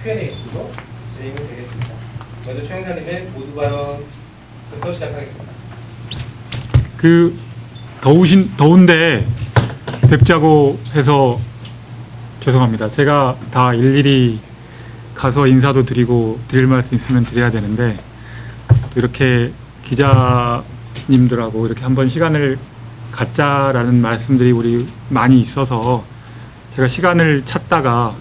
Q&A로 진행이 되겠습니다. 먼저 최 형사님의 모두 발언부터 시작하겠습니다. 더운데 뵙자고 해서 죄송합니다. 제가 다 일일이 가서 인사도 드리고 드릴 말씀 있으면 드려야 되는데 또 이렇게 기자님들하고 이렇게 한번 시간을 갖자라는 말씀들이 우리 많이 있어서 제가 시간을 찾다가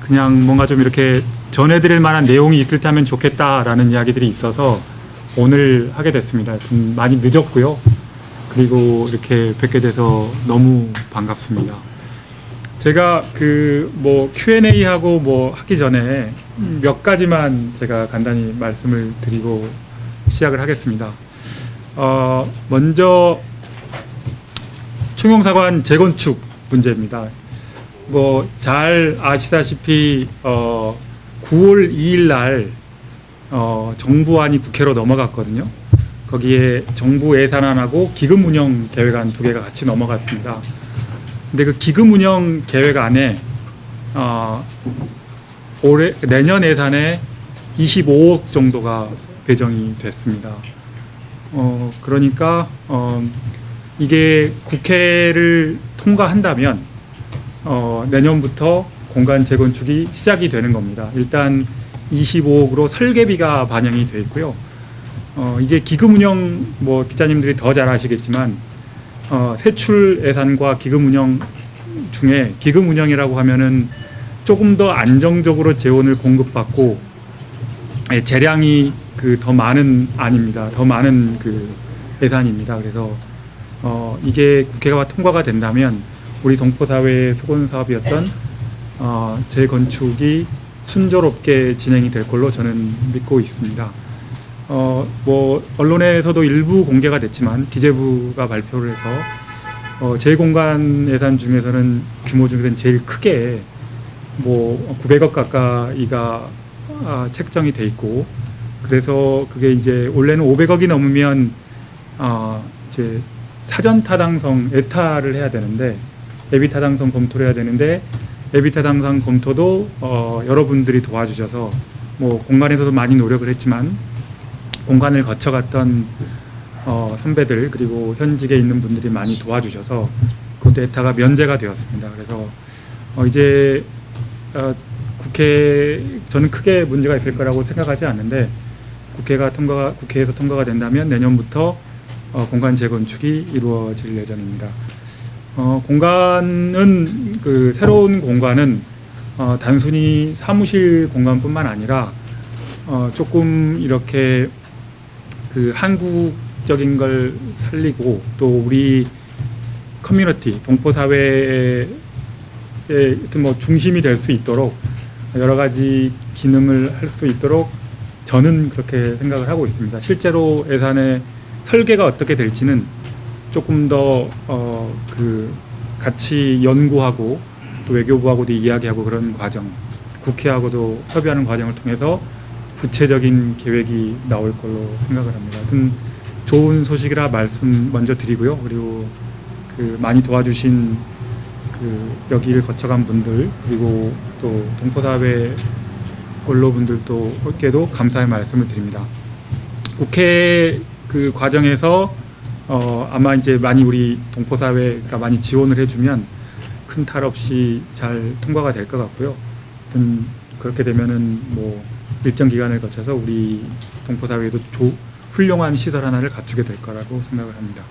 그냥 뭔가 좀 이렇게 전해드릴 만한 내용이 있을 때 하면 좋겠다라는 이야기들이 있어서 오늘 하게 됐습니다. 좀 많이 늦었고요. 그리고 이렇게 뵙게 돼서 너무 반갑습니다. 제가 Q&A하고 하기 전에 몇 가지만 제가 간단히 말씀을 드리고 시작을 하겠습니다. 먼저 총영사관 재건축 문제입니다. 잘 아시다시피 9월 2일 날 정부안이 국회로 넘어갔거든요. 거기에 정부 예산안하고 기금 운영 계획안 두 개가 같이 넘어갔습니다. 근데 그 기금 운영 계획안에 내년 예산에 25억 정도가 배정이 됐습니다. 그러니까 이게 국회를 통과한다면 내년부터 공간 재건축이 시작이 되는 겁니다. 일단 25억으로 설계비가 반영이 돼 있고요. 이게 기금 운영 기자님들이 더 잘 아시겠지만 세출 예산과 기금 운영 중에 기금 운영이라고 하면은 조금 더 안정적으로 재원을 공급받고 재량이 더 많은 안입니다. 더 많은 예산입니다. 그래서 이게 국회가 통과가 된다면 우리 동포사회의 수건 사업이었던 재건축이 순조롭게 진행이 될 걸로 저는 믿고 있습니다. 언론에서도 일부 공개가 됐지만 기재부가 발표를 해서 재공간 예산 중에서는 규모 중에서는 제일 크게 900억 가까이가 책정이 돼 있고, 그래서 그게 이제 원래는 500억이 넘으면 이제 사전 타당성 에타를 해야 되는데 예비 타당성 검토를 해야 되는데 예비 타당성 검토도 여러분들이 도와주셔서 공간에서도 많이 노력을 했지만 공간을 거쳐갔던 선배들 그리고 현직에 있는 분들이 많이 도와주셔서 그것도 에타가 면제가 되었습니다. 그래서 이제 저는 크게 문제가 있을 거라고 생각하지 않는데 국회에서 통과가 된다면 내년부터 공간 재건축이 이루어질 예정입니다. 공간은 새로운 공간은 단순히 사무실 공간뿐만 아니라 조금 이렇게 한국적인 걸 살리고 또 우리 커뮤니티 동포사회의 중심이 될 수 있도록 여러 가지 기능을 할 수 있도록 저는 그렇게 생각을 하고 있습니다. 실제로 예산의 설계가 어떻게 될지는 조금 더 같이 연구하고 또 외교부하고도 이야기하고 그런 과정, 국회하고도 협의하는 과정을 통해서 구체적인 계획이 나올 걸로 생각을 합니다. 하여튼 좋은 소식이라 말씀 먼저 드리고요. 그리고 많이 도와주신 여기를 거쳐간 분들 그리고 또 동포사회 언론분들도께도 감사의 말씀을 드립니다. 국회 과정에서 아마 이제 많이 우리 동포사회가 많이 지원을 해주면 큰 탈 없이 잘 통과가 될 것 같고요. 그렇게 되면은 일정 기간을 거쳐서 우리 동포사회도 훌륭한 시설 하나를 갖추게 될 거라고 생각을 합니다.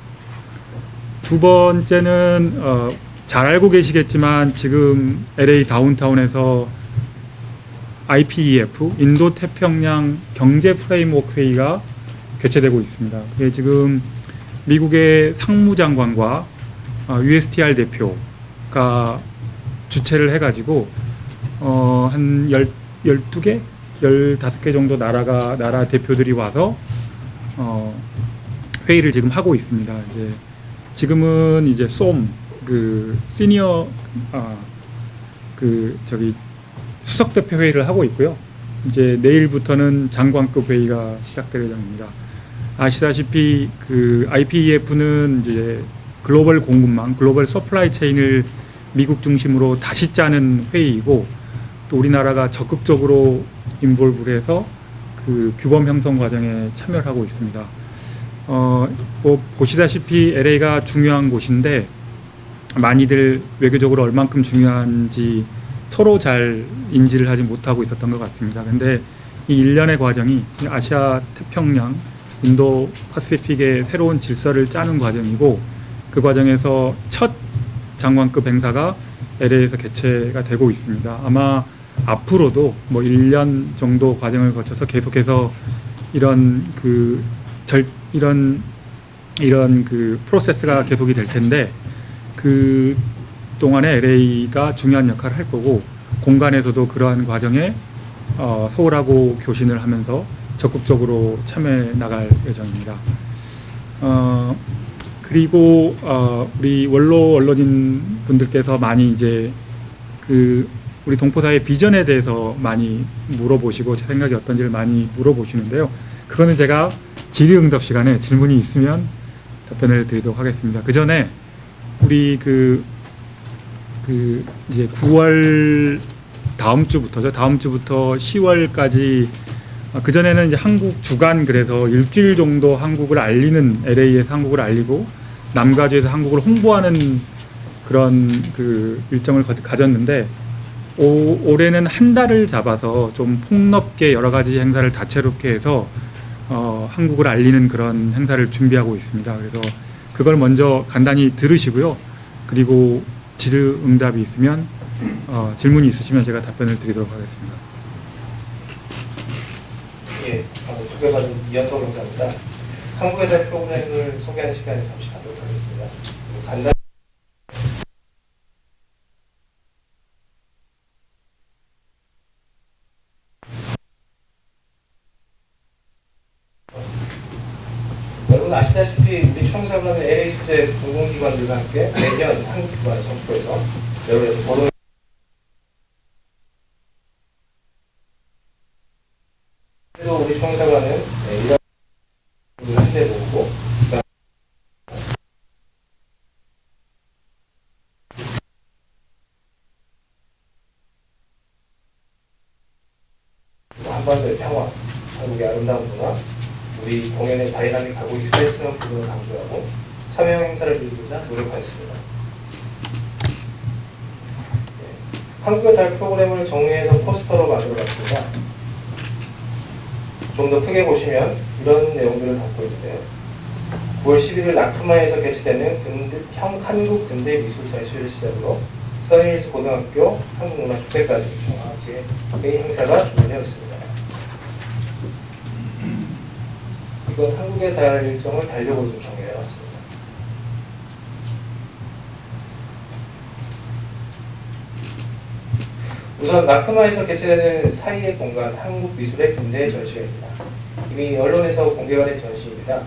두 번째는 잘 알고 계시겠지만 지금 LA 다운타운에서 IPEF 인도태평양 경제 프레임워크 회의가 개최되고 있습니다. 그게 지금 미국의 상무장관과 USTR 대표가 주최를 해가지고 한 12개? 15개 정도 나라 대표들이 와서 회의를 지금 하고 있습니다. 이제 지금은 이제 시니어 수석 대표 회의를 하고 있고요. 이제 내일부터는 장관급 회의가 시작될 예정입니다. 아시다시피 IPEF는 이제 글로벌 공급망, 글로벌 서플라이 체인을 미국 중심으로 다시 짜는 회의이고 또 우리나라가 적극적으로 인볼브를 해서 그 규범 형성 과정에 참여를 하고 있습니다. 뭐 보시다시피 LA가 중요한 곳인데 많이들 외교적으로 얼만큼 중요한지 서로 잘 인지를 하지 못하고 있었던 것 같습니다. 근데 이 일련의 과정이 아시아 태평양 인도 파시픽의 새로운 질서를 짜는 과정이고, 그 과정에서 첫 장관급 행사가 LA에서 개최가 되고 있습니다. 아마 앞으로도 뭐 1년 정도 과정을 거쳐서 계속해서 이런 그 프로세스가 계속이 될 텐데, 그 동안에 LA가 중요한 역할을 할 거고, 공간에서도 그러한 과정에 서울하고 교신을 하면서 적극적으로 참여해 나갈 예정입니다. 그리고 우리 원로 언론인 분들께서 많이 이제 그 우리 동포사의 비전에 대해서 많이 물어보시고 제 생각이 어떤지를 많이 물어보시는데요. 그거는 제가 질의응답 시간에 질문이 있으면 답변을 드리도록 하겠습니다. 그 전에 우리 이제 9월 다음 주부터 10월까지, 그 전에는 이제 한국 주간, 그래서 일주일 정도 한국을 알리는, LA에서 한국을 알리고 남가주에서 한국을 홍보하는 그런 그 일정을 가졌는데, 올해는 한 달을 잡아서 좀 폭넓게 여러 가지 행사를 다채롭게 해서 한국을 알리는 그런 행사를 준비하고 있습니다. 그래서 그걸 먼저 간단히 들으시고요. 그리고 질의응답이 있으면 질문이 있으시면 제가 답변을 드리도록 하겠습니다. 예, 소개받은 이현석 영사입니다. 한국에 대한 프로그램을 소개하는 시간을 잠시 갖도록 하겠습니다. 간단히 여러분 아시다시피 우리 총사관은 LA 소재 공공기관들과 함께 매년 한국 기관을 선포해서 여러 보도 우리 총사관은 이런 한대 모으고 한반도의 평화, 한국의 아름다운 문화, 우리 공연의 다이나믹하고 익사이트한 부분을 강조하고 참여 행사를 이루고자 노력하였습니다. 한국의 달 프로그램을 정리해서 포스터로 만들어봤습니다. 좀 더 크게 보시면 이런 내용들을 담고 있는데요. 9월 11일 라크마에서 개최되는 한국 근대 미술 전시를 시작으로 서니힐스 고등학교 한국문화축제까지 총 행사가 준비되어 있습니다. 이건 한국의 달 일정을 달력으로 좀 정리해왔습니다. 우선 라크마에서 개최되는 사이의 공간 한국미술의 근대 전시회입니다. 이미 언론에서 공개가 된 전시입니다.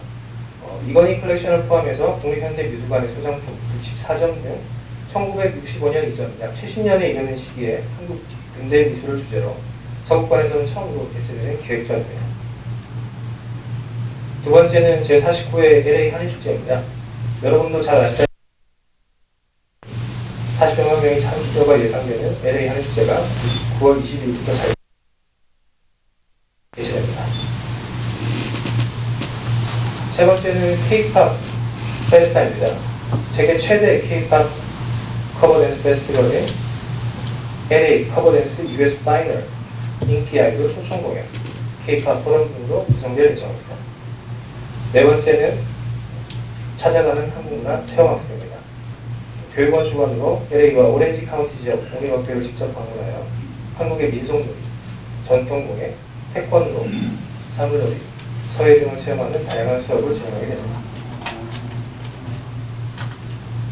이건희 컬렉션을 포함해서 국립현대미술관의 소장품 64점 등 1965년 이전 약 70년에 이르는 시기에 한국 근대 미술을 주제로 서구관에서는 처음으로 개최되는 기획전입니다. 두 번째는 제49회 LA 한일축제입니다. 여러분도 잘 아시다시피 40여만 명의 참석자가 예상되는 LA 한일축제가 9월 22일부터 개최됩니다. 세 번째는 K-POP 페스타입니다. 세계 최대 K-POP 커버댄스 페스티벌인 LA 커버댄스 US 파이널 인기 아이돌 초청 공연 K-POP 포럼 등으로 구성될 예정입니다. 네 번째는 찾아가는 한국문화 체험학습입니다. 교육원 주관으로 LA와 오렌지 카운티 지역 공립학교를 직접 방문하여 한국의 민속놀이, 전통공예, 태권도, 사물놀이, 서예 등을 체험하는 다양한 수업을 진행하게 됩니다.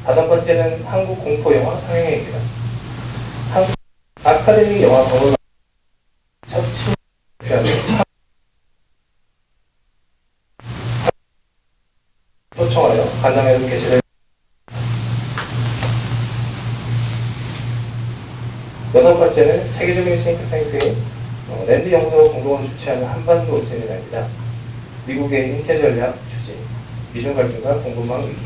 다섯 번째는 한국 공포영화 상영회입니다. 한국 아카데미 영화 박물관 첫 친구하는 초청하여 간담회로 개최될 여섯 번째는 세계적인 싱크탱크인 랜드 연구소 공동으로 주최하는 한반도 세미나입니다. 미국의 인태전략 추진, 미중 갈등과 공급망 위기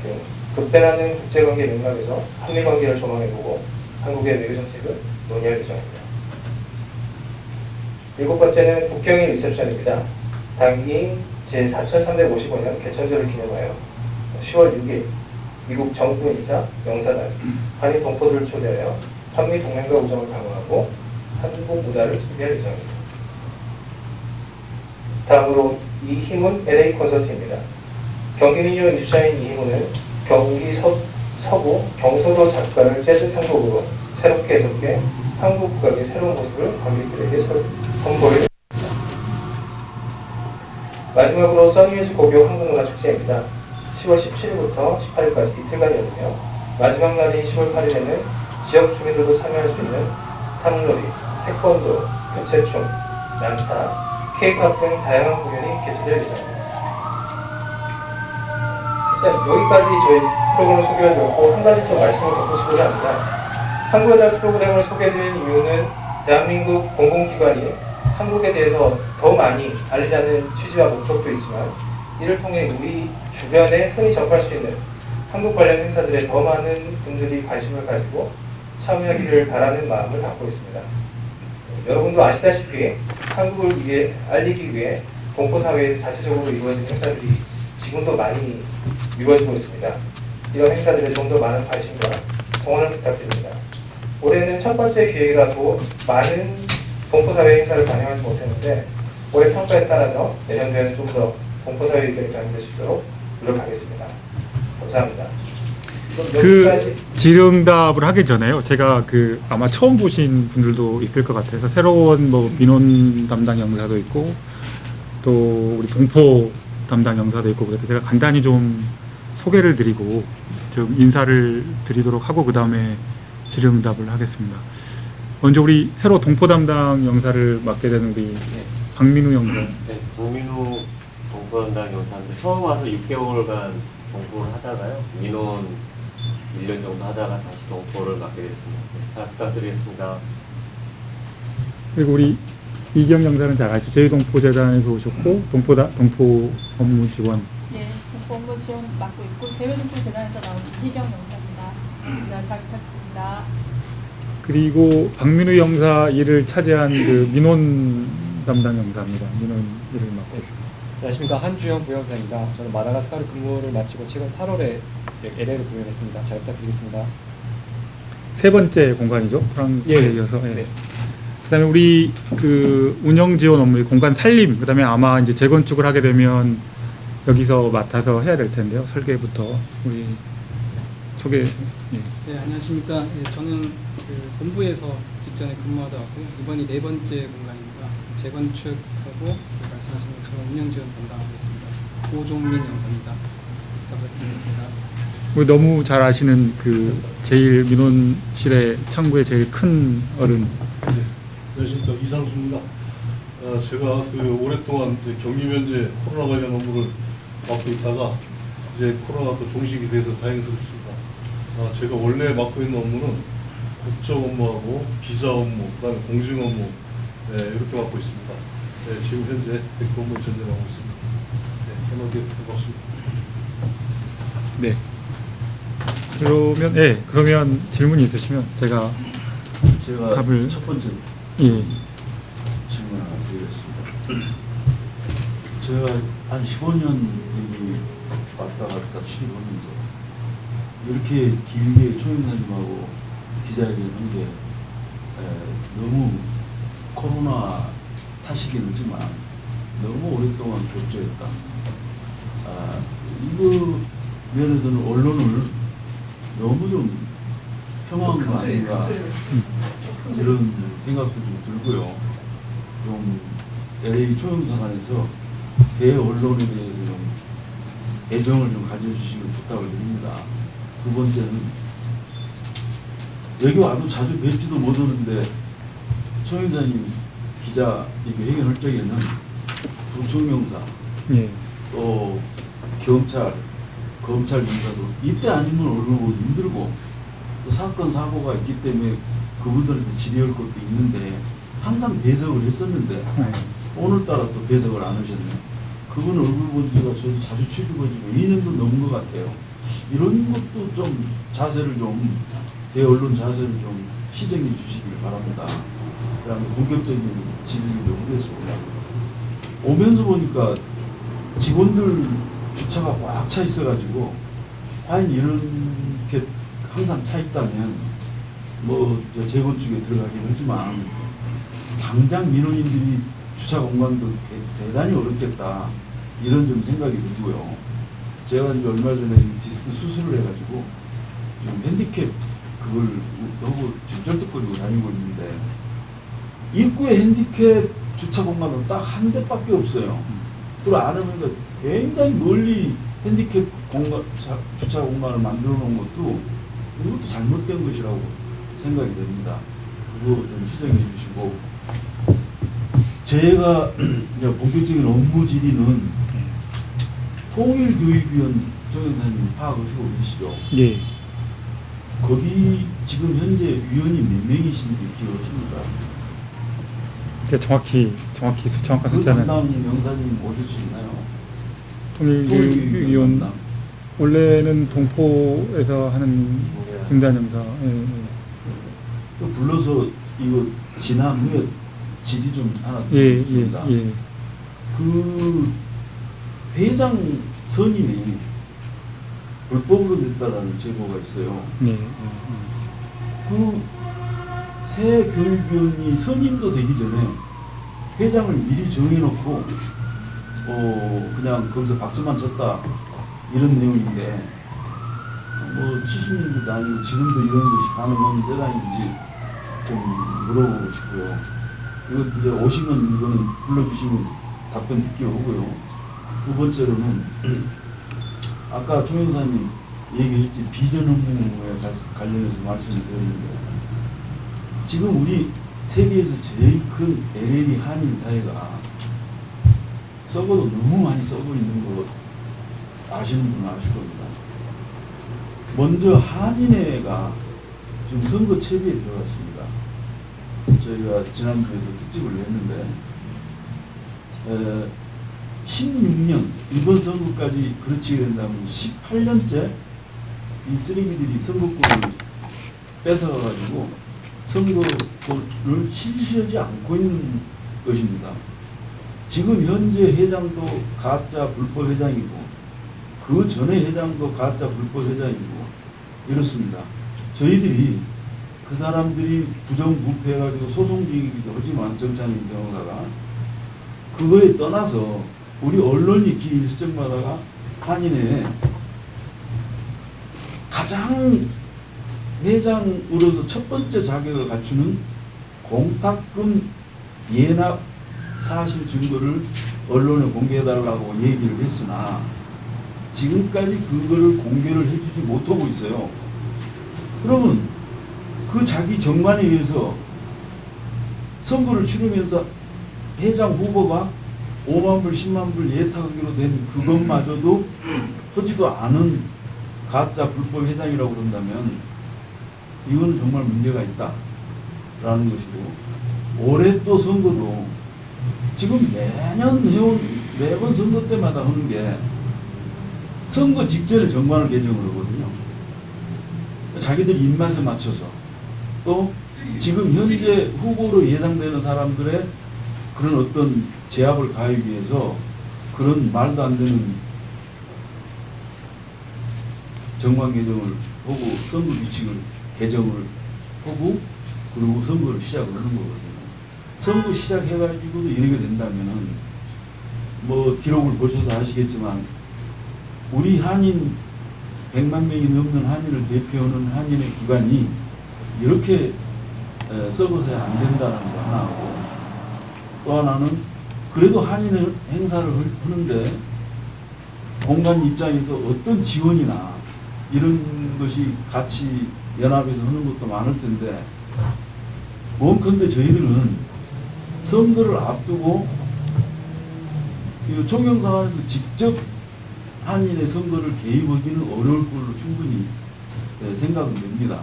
등 급변하는 국제관계 맥락에서 한미관계를 조망해보고 한국의 외교 정책을 논의할 예정입니다. 7번째는 국경일 리셉션입니다. 당기인 제4355년 개천절을 기념하여 10월 6일 미국 정부 인사, 영사단, 한일 동포들을 초대하여 한미 동맹과 우정을 강화하고 한국 무대를 준비할 예정입니다. 다음으로 이희문 LA 콘서트입니다. 경기민요 인주자인 이희문은 경기 서부 경서도 작가를 재즈 편곡으로 새롭게 해석해 한국 국악의 새로운 모습을 관객들에게 선보일 마지막으로 써니뮤직 고교 한국문화축제입니다. 10월 17일부터 18일까지 이틀간 열리며 마지막 날인 10월 8일에는 지역 주민들도 참여할 수 있는 상놀이, 태권도, 교체춤, 난타, K-팝 등 다양한 공연이 개최될 예정입니다. 일단 여기까지 저희 프로그램을 소개해드렸고 한 가지 더 말씀을 덧붙이고자 합니다. 한국여자 프로그램을 소개해드린 이유는 대한민국 공공기관이 한국에 대해서 더 많이 알리자는 취지와 목적도 있지만 이를 통해 우리 주변에 흔히 접할 수 있는 한국 관련 행사들에 더 많은 분들이 관심을 가지고 참여하기를 바라는 마음을 갖고 있습니다. 여러분도 아시다시피 한국을 위해 알리기 위해 동포사회에서 자체적으로 이루어지는 행사들이 지금도 많이 이루어지고 있습니다. 이런 행사들에 좀 더 많은 관심과 성원을 부탁드립니다. 올해는 첫 번째 기획이라서 많은 동포사회 행사를 반영하지 못했는데 올해 평가에 따라서 내년도에는 좀 더 동포사회 의견이 반영될 수 있도록 노력하겠습니다. 감사합니다. 그 질의응답을 하기 전에요. 제가 아마 처음 보신 분들도 있을 것 같아서 새로운 민원 담당 영사도 있고 또 우리 동포 담당 영사도 있고 그래서 제가 간단히 좀 소개를 드리고 좀 인사를 드리도록 하고 그 다음에 질의응답을 하겠습니다. 먼저 우리 새로 동포 담당 영사를 맡게 되는 우리 박민우 영사. 네, 박민우 동포 담당 영사인데 처음 와서 6개월간 동포를 하다가요. 민원 1년 정도 하다가 다시 동포를 맡게 됐습니다. 네, 잘 부탁드리겠습니다. 그리고 우리 이경 영사는 잘 아시죠? 제2동포재단에서 오셨고 동포 업무 지원. 네, 동포 업무 지원 맡고 있고 제2동포재단에서 나온 이희경 영사입니다. 네, 잘 부탁드립니다. 그리고 박민우 영사 일을 차지한 민원 담당 영사입니다. 민원 일을 맡고 있습니다. 안녕하십니까. 한주영 부영사입니다. 저는 마다가스카르 근무를 마치고 최근 8월에 LA를 공연했습니다. 잘 부탁드리겠습니다. 세 번째 공간이죠. 프랑스에 이어서. 네. 그다음에 우리 운영 지원 업무, 공간 살림, 그다음에 아마 이제 재건축을 하게 되면 여기서 맡아서 해야 될 텐데요. 설계부터 우리 소개. 예. 네, 안녕하십니까. 네, 저는 본부에서 직전에 근무하다 왔고 이번이 4번째 공간입니다. 재건축하고 말씀하신 것처럼 운영 지원 담당하고 있습니다. 고종민 영사입니다. 부탁드리겠습니다. 우리 너무 잘 아시는 제일 민원실의 창구의 제일 큰 어른. 안녕하십니까. 이상수입니다. 제가 오랫동안 경기 면제 코로나 관련 업무를 맡고 있다가 이제 코로나가 또 종식이 돼서 다행스럽습니다. 제가 원래 맡고 있는 업무는 국적 업무하고 비자 업무, 그다음에 공증 업무 이렇게 맡고 있습니다. 지금 현재 업무에 전념하고 있습니다. 편하게 반갑습니다. 네. 그러면 질문이 있으시면 제가 답을 첫 번째 예. 질문 하나 드리겠습니다. 제가 한 15년 왔다 갔다 취임하면서 이렇게 길게 초임사님하고 기자회견 한 게 너무 코로나 탓이긴 하지만 너무 오랫동안 격조했다. 이거 면에서는 언론을 너무 좀 평화한 거 아닌가 이런 생각도 좀 들고요. 좀 LA 초영사관에서 대언론에 대해서 좀 애정을 좀 가져주시길 부탁을 드립니다. 두 번째는 여기 와도 자주 뵙지도 못하는데 초영사님 기자 회견할 적에는 도청영사 예. 또 경찰, 검찰 인사도 이때 아니면 얼굴 보기 힘들고 또 사건 사고가 있기 때문에 그분들한테 질의할 것도 있는데 항상 배석을 했었는데 오늘따라 또 배석을 안 하셨네요. 그분 얼굴 본 지가 저도 자주 취직해지고 2년도 넘은 것 같아요. 이런 것도 좀 자세를 좀 대언론 자세를 좀 시정해 주시길 바랍니다. 그다음에 본격적인 질의를 오겠습니다. 오면서 보니까 직원들 주차가 꽉 차 있어가지고 과연 이렇게 항상 차 있다면 뭐 재건축에 들어가긴 하지만 당장 민원인들이 주차 공간도 대단히 어렵겠다 이런 좀 생각이 들고요. 제가 이제 얼마 전에 디스크 수술을 해가지고 좀 핸디캡 그걸 하고 지금 쩔뚝거리고 다니고 있는데 입구에 핸디캡 주차 공간은 딱 한 대밖에 없어요. 그리고 안 하면 굉장히 멀리 핸디캡 공간, 주차 공간을 만들어 놓은 것도 이것도 잘못된 것이라고 생각이 됩니다. 그거 좀 수정해 주시고 제가 이제 본격적인 업무 질의는 통일교육위원 정영사님 파악하시고 계시죠? 예. 거기 지금 현재 위원이 몇 명이신지 기억하십니까? 정확한 그 숫자는 담당 영사님 오실 수 있나요? 통일교육위원 담당. 원래는 동포에서 하는 김단영사. 예, 예. 그 불러서 이거 지난 후에 질의 좀 하나 예, 드리겠습니다. 예, 예. 그 회장 선임이 불법으로 됐다라는 제보가 있어요. 예. 그 새 교육위원이 선임도 되기 전에 회장을 미리 정해놓고 그냥 거기서 박수만 쳤다 이런 내용인데 뭐 70년대도 아니고 지금도 이런 것이 가능한 세상인지 좀 물어보고 싶고요. 이거 이제 오시면 이거는 불러주시면 답변 듣기로 하고요. 두 번째로는 아까 조 형사님 얘기했지 비전 업무에 관련해서 말씀을 드렸는데 지금 우리 세계에서 제일 큰 LL이 한인 사회가 썩어도 너무 많이 썩어 있는 거 아시는 분은 아실 겁니다. 먼저 한인회가 지금 선거 채비에 들어갔습니다. 저희가 지난주에도 특집을 냈는데 16년 이번 선거까지 그렇게 된다면 18년째 이 쓰레기들이 선거권을 뺏어가지고 선거를 실시하지 않고 있는 것입니다. 지금 현재 회장도 가짜 불법 회장이고 그 전에 회장도 가짜 불법 회장이고 이렇습니다. 저희들이 그 사람들이 부정부패해가지고 소송 중이기도 하지만 정찬인 변호사가 그거에 떠나서 우리 언론이 기일수정마다가 한인회 가장 회장으로서 첫 번째 자격을 갖추는 공탁금 예납 사실 증거를 언론에 공개해달라고 얘기를 했으나 지금까지 그거를 공개를 해주지 못하고 있어요. 그러면 그 자기 정관에 의해서 선거를 치르면서 회장 후보가 5만 불, 10만 불 예탁하기로 된 그것마저도 하지도 않은 가짜 불법 회장이라고 그런다면 이건 정말 문제가 있다라는 것이고 올해 또 선거도 지금 매년 해온 매번 선거 때마다 하는 게 선거 직전에 정관을 개정을 하거든요. 자기들 입맛에 맞춰서 또 지금 현재 후보로 예상되는 사람들의 그런 어떤 제압을 가하기 위해서 그런 말도 안 되는 정관 개정을 하고 선거 규칙을 개정을 하고 그리고 선거를 시작을 하는 거거든요. 선거 시작해가지고도 이렇게 된다면은 뭐 기록을 보셔서 아시겠지만 우리 한인 100만 명이 넘는 한인을 대표하는 한인의 기관이 이렇게 썩어서야 안 된다는 거 하나하고 또 하나는 그래도 한인 행사를 하는데 공간 입장에서 어떤 지원이나 이런 것이 같이 연합해서 하는 것도 많을 텐데 뭔컨대 저희들은 선거를 앞두고 총영상 안에서 직접 한인의 선거를 개입하기는 어려울 걸로 충분히 생각은 됩니다.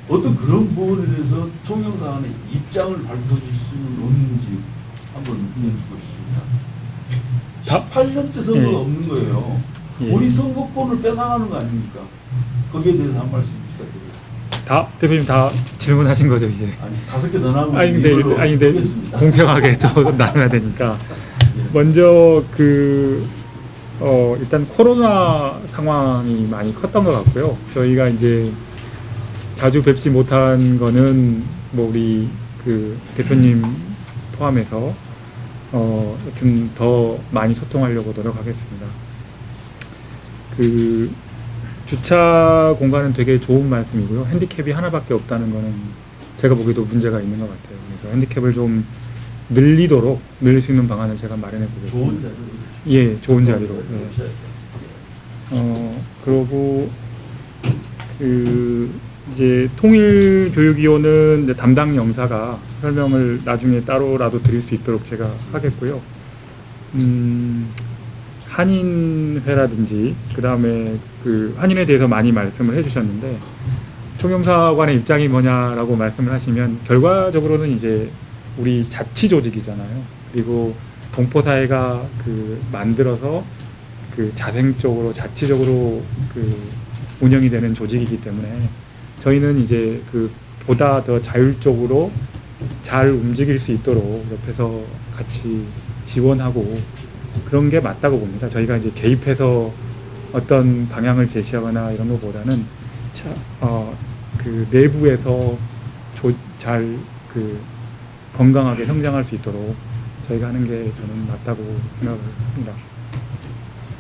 어떤 그런 부분에 대해서 총영사안의 입장을 밝혀줄 수는 없는지 한번 의견 주고 싶습니다. 18년째 선거가 예. 없는 거예요. 예. 우리 선거권을 뺏어가는 거 아닙니까? 거기에 대해서 한 말씀 부탁드립니다. 다 대표님 다 질문하신 거죠 이제. 아니 5개 더 나오면 아니 근데 이걸로 하겠습니다. 공평하게 또 나눠야 되니까 먼저 일단 코로나 상황이 많이 컸던 것 같고요. 저희가 이제 자주 뵙지 못한 거는 뭐 우리 그 대표님 포함해서 좀 더 많이 소통하려고 노력하겠습니다. 그 주차 공간은 되게 좋은 말씀이고요. 핸디캡이 하나밖에 없다는 거는 제가 보기에도 문제가 있는 것 같아요. 그래서 핸디캡을 좀 늘릴 수 있는 방안을 제가 마련해 보겠습니다. 좋은 자료. 예, 좋은 자리로. 예. 그러고 이제 통일교육위원은 이제 담당 영사가 설명을 나중에 따로라도 드릴 수 있도록 제가 하겠고요. 한인회라든지 그 다음에 그 한인에 대해서 많이 말씀을 해주셨는데 총영사관의 입장이 뭐냐라고 말씀을 하시면 결과적으로는 이제 우리 자치 조직이잖아요. 그리고 동포사회가 만들어서 자생적으로 자치적으로 운영이 되는 조직이기 때문에 저희는 이제 보다 더 자율적으로 잘 움직일 수 있도록 옆에서 같이 지원하고 그런 게 맞다고 봅니다. 저희가 이제 개입해서 어떤 방향을 제시하거나 이런 것보다는 내부에서 잘 건강하게 성장할 수 있도록 저희가 하는 게 저는 맞다고 생각을 합니다.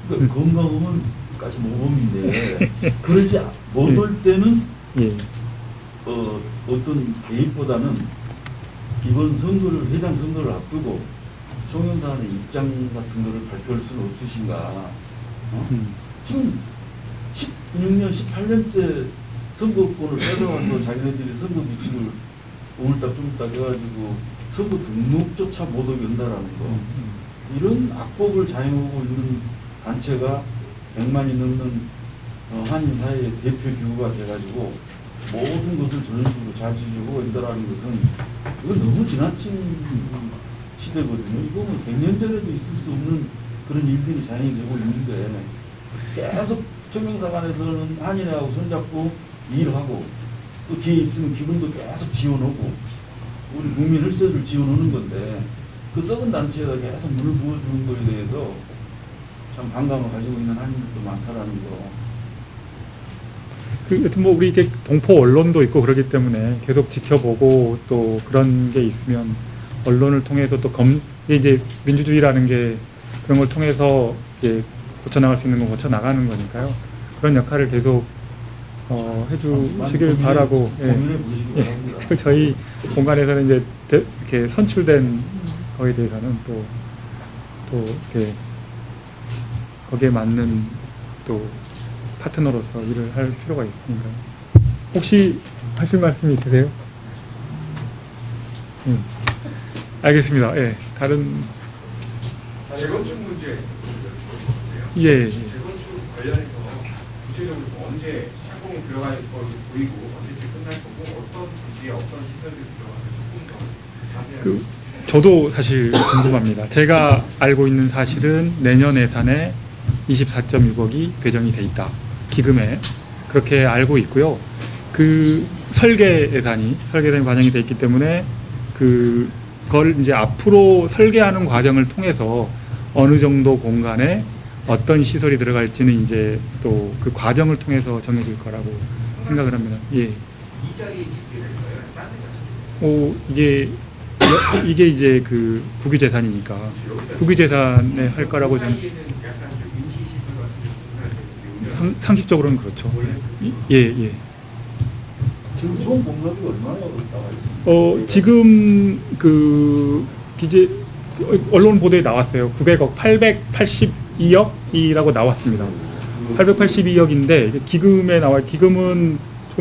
건강음은까지 모범인데 그러지 못할 때는 예. 어떤 개입보다는 이번 선거를 회장 선거를 앞두고 총영사관의 입장 같은 거를 발표할 수는 없으신가? 지금 16년, 18년째 선거권을 뺏어와서 자기네들이 선거 규칙을 오늘딱 좀 딱 해가지고 선거 등록조차 못하게 한다라는 거. 이런 악법을 자행하고 있는 단체가 100만이 넘는 한인사회의 대표 기구가 돼가지고 모든 것을 저런 식으로 자치적으로 한다라는 것은 이건 너무 지나친 시대거든요. 이거는 100년 전에도 있을 수 없는 그런 일들이 자행이 되고 있는데 계속 총영사관에서는 한인회하고 손잡고 일을 하고 또 기회 있으면 기금도 계속 지원하고 우리 국민 혈세를 지원하는 건데 그 썩은 단체에다 계속 물을 부어주는 거에 대해서 참 반감을 가지고 있는 한인들도 많다라는 거. 여튼 뭐 우리 이게 동포 언론도 있고 그러기 때문에 계속 지켜보고 또 그런 게 있으면 언론을 통해서 또 이제 민주주의라는 게 그런 걸 통해서 이제 고쳐나갈 수 있는 건 고쳐나가는 거니까요. 그런 역할을 계속 해주시길 바라고. 예. 저희 공간에서는 이제 이렇게 선출된 거에 대해서는 또 이렇게 거기에 맞는 또 파트너로서 일을 할 필요가 있으니까. 혹시 하실 말씀이 있으세요? 알겠습니다. 예. 다른 재건축 문제 예. 재건축 관련해서 구체적으로 언제 착공이 들어갈 걸로 보이고 언제쯤 끝날 거고 어떤 부지에 어떤 시설들이 들어가는지 조금 더 자세하게. 저도 사실 궁금합니다. 제가 알고 있는 사실은 내년 예산에 24.6억이 배정이 돼 있다. 기금에 그렇게 알고 있고요. 설계 예산이 반영이 돼 있기 때문에 그걸 이제 앞으로 설계하는 과정을 통해서 어느 정도 공간에 어떤 시설이 들어갈지는 이제 또 그 과정을 통해서 정해질 거라고 생각을 합니다. 예. 이 자리에 집계될 거예요? 딴 데 가시죠? 이게 이제 국유재산이니까 국유재산에 할 거라고 저는 상식적으로는 그렇죠. 예. 지금 총 공사비가 얼마나 나와 있습니까? 지금 기재 언론 보도에 나왔어요. 900억, 882억이라고 나왔습니다. 882억인데 기금에 기금은